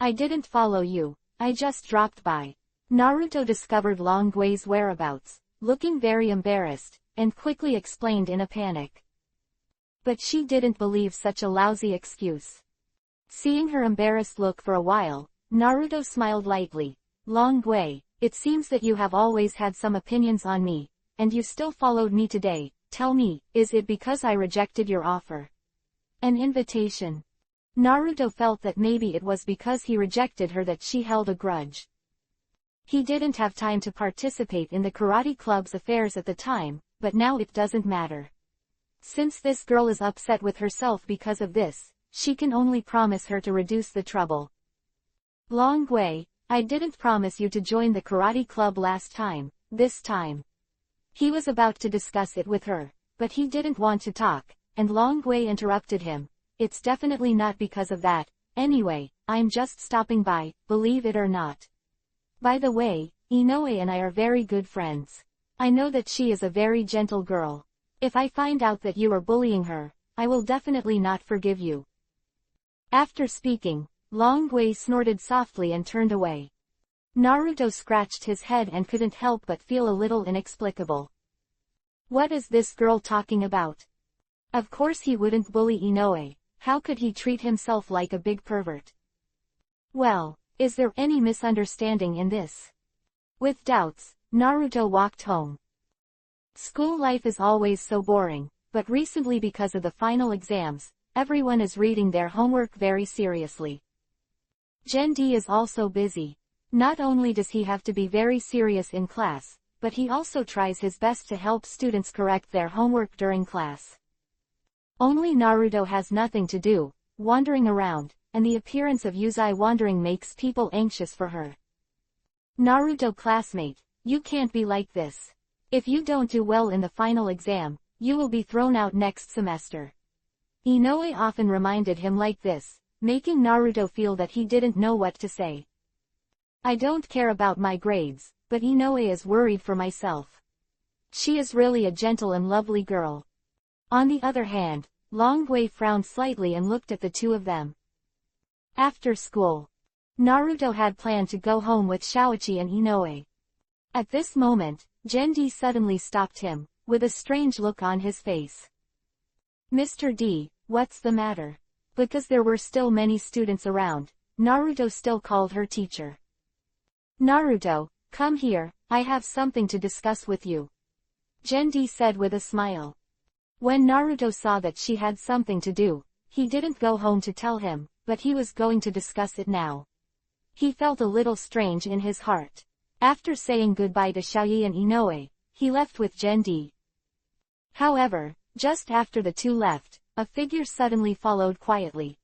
I didn't follow you, I just dropped by. Naruto discovered Long Gui's whereabouts, looking very embarrassed, and quickly explained in a panic. But she didn't believe such a lousy excuse. Seeing her embarrassed look for a while, Naruto smiled lightly. Long Gui, it seems that you have always had some opinions on me, and you still followed me today. Tell me, is it because I rejected your offer? An invitation. Naruto felt that maybe it was because he rejected her that she held a grudge. He didn't have time to participate in the karate club's affairs at the time, but now it doesn't matter. Since this girl is upset with herself because of this, she can only promise her to reduce the trouble. Long Gui, I didn't promise you to join the karate club last time, this time. He was about to discuss it with her, but he didn't want to talk, and Long Gui interrupted him. It's definitely not because of that. Anyway, I'm just stopping by, believe it or not. By the way, Inoue and I are very good friends. I know that she is a very gentle girl. If I find out that you are bullying her, I will definitely not forgive you. After speaking, Long Gui snorted softly and turned away. Naruto scratched his head and couldn't help but feel a little inexplicable. What is this girl talking about? Of course he wouldn't bully Inoue. How could he treat himself like a big pervert? Well, is there any misunderstanding in this? With doubts, Naruto walked home. School life is always so boring, but recently because of the final exams, everyone is reading their homework very seriously. Gendi is also busy. Not only does he have to be very serious in class, but he also tries his best to help students correct their homework during class. Only Naruto has nothing to do, wandering around, and the appearance of Yuzai wandering makes people anxious for her. Naruto classmate, you can't be like this. If you don't do well in the final exam, you will be thrown out next semester. Inoue often reminded him like this, making Naruto feel that he didn't know what to say. I don't care about my grades, but Inoue is worried for myself. She is really a gentle and lovely girl. On the other hand, Long Gui frowned slightly and looked at the two of them. After school, Naruto had planned to go home with Shaoichi and Inoue. At this moment, Gendi suddenly stopped him, with a strange look on his face. Mr. D, what's the matter? Because there were still many students around, Naruto still called her teacher. Naruto, come here, I have something to discuss with you. Gendi said with a smile. When Naruto saw that she had something to do, he didn't go home to tell him, but he was going to discuss it now. He felt a little strange in his heart. After saying goodbye to Xiaoyi and Inoue, he left with Gendi. However, just after the two left, a figure suddenly followed quietly.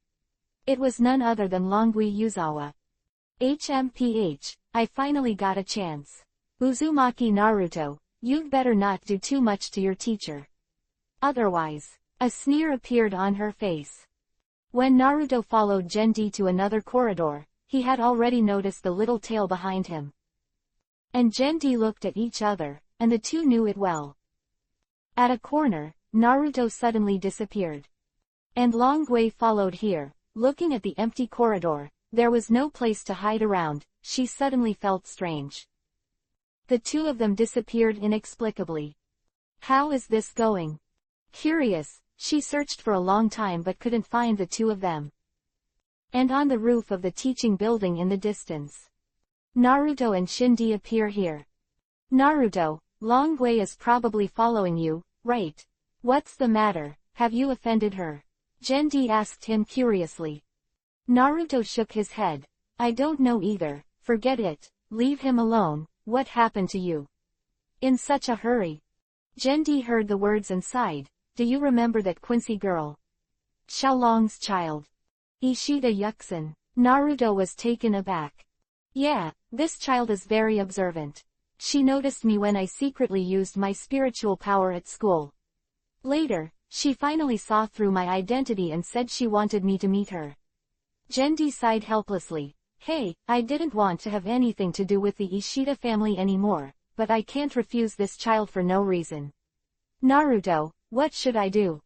It was none other than Longui Yuzawa. HMPH, I finally got a chance. Uzumaki Naruto, you'd better not do too much to your teacher. Otherwise, a sneer appeared on her face. When Naruto followed Gendi to another corridor, he had already noticed the little tail behind him. And Gendi looked at each other, and the two knew it well. At a corner, Naruto suddenly disappeared. And Longui followed here, looking at the empty corridor. There was no place to hide around. She suddenly felt strange. The two of them disappeared inexplicably. How is this going? Curious, she searched for a long time but couldn't find the two of them. And on the roof of the teaching building in the distance, Naruto and Shinji appear here. Naruto, Longui is probably following you, right? What's the matter, have you offended her? Gendi asked him curiously. Naruto shook his head. I don't know either, forget it, leave him alone, what happened to you? In such a hurry. Gendi heard the words and sighed. Do you remember that Quincy girl? Xiaolong's child. Ishida Yuxin. Naruto was taken aback. Yeah, this child is very observant. She noticed me when I secretly used my spiritual power at school. Later, she finally saw through my identity and said she wanted me to meet her. Gendi sighed helplessly. Hey, I didn't want to have anything to do with the Ishida family anymore, but I can't refuse this child for no reason. Naruto, what should I do?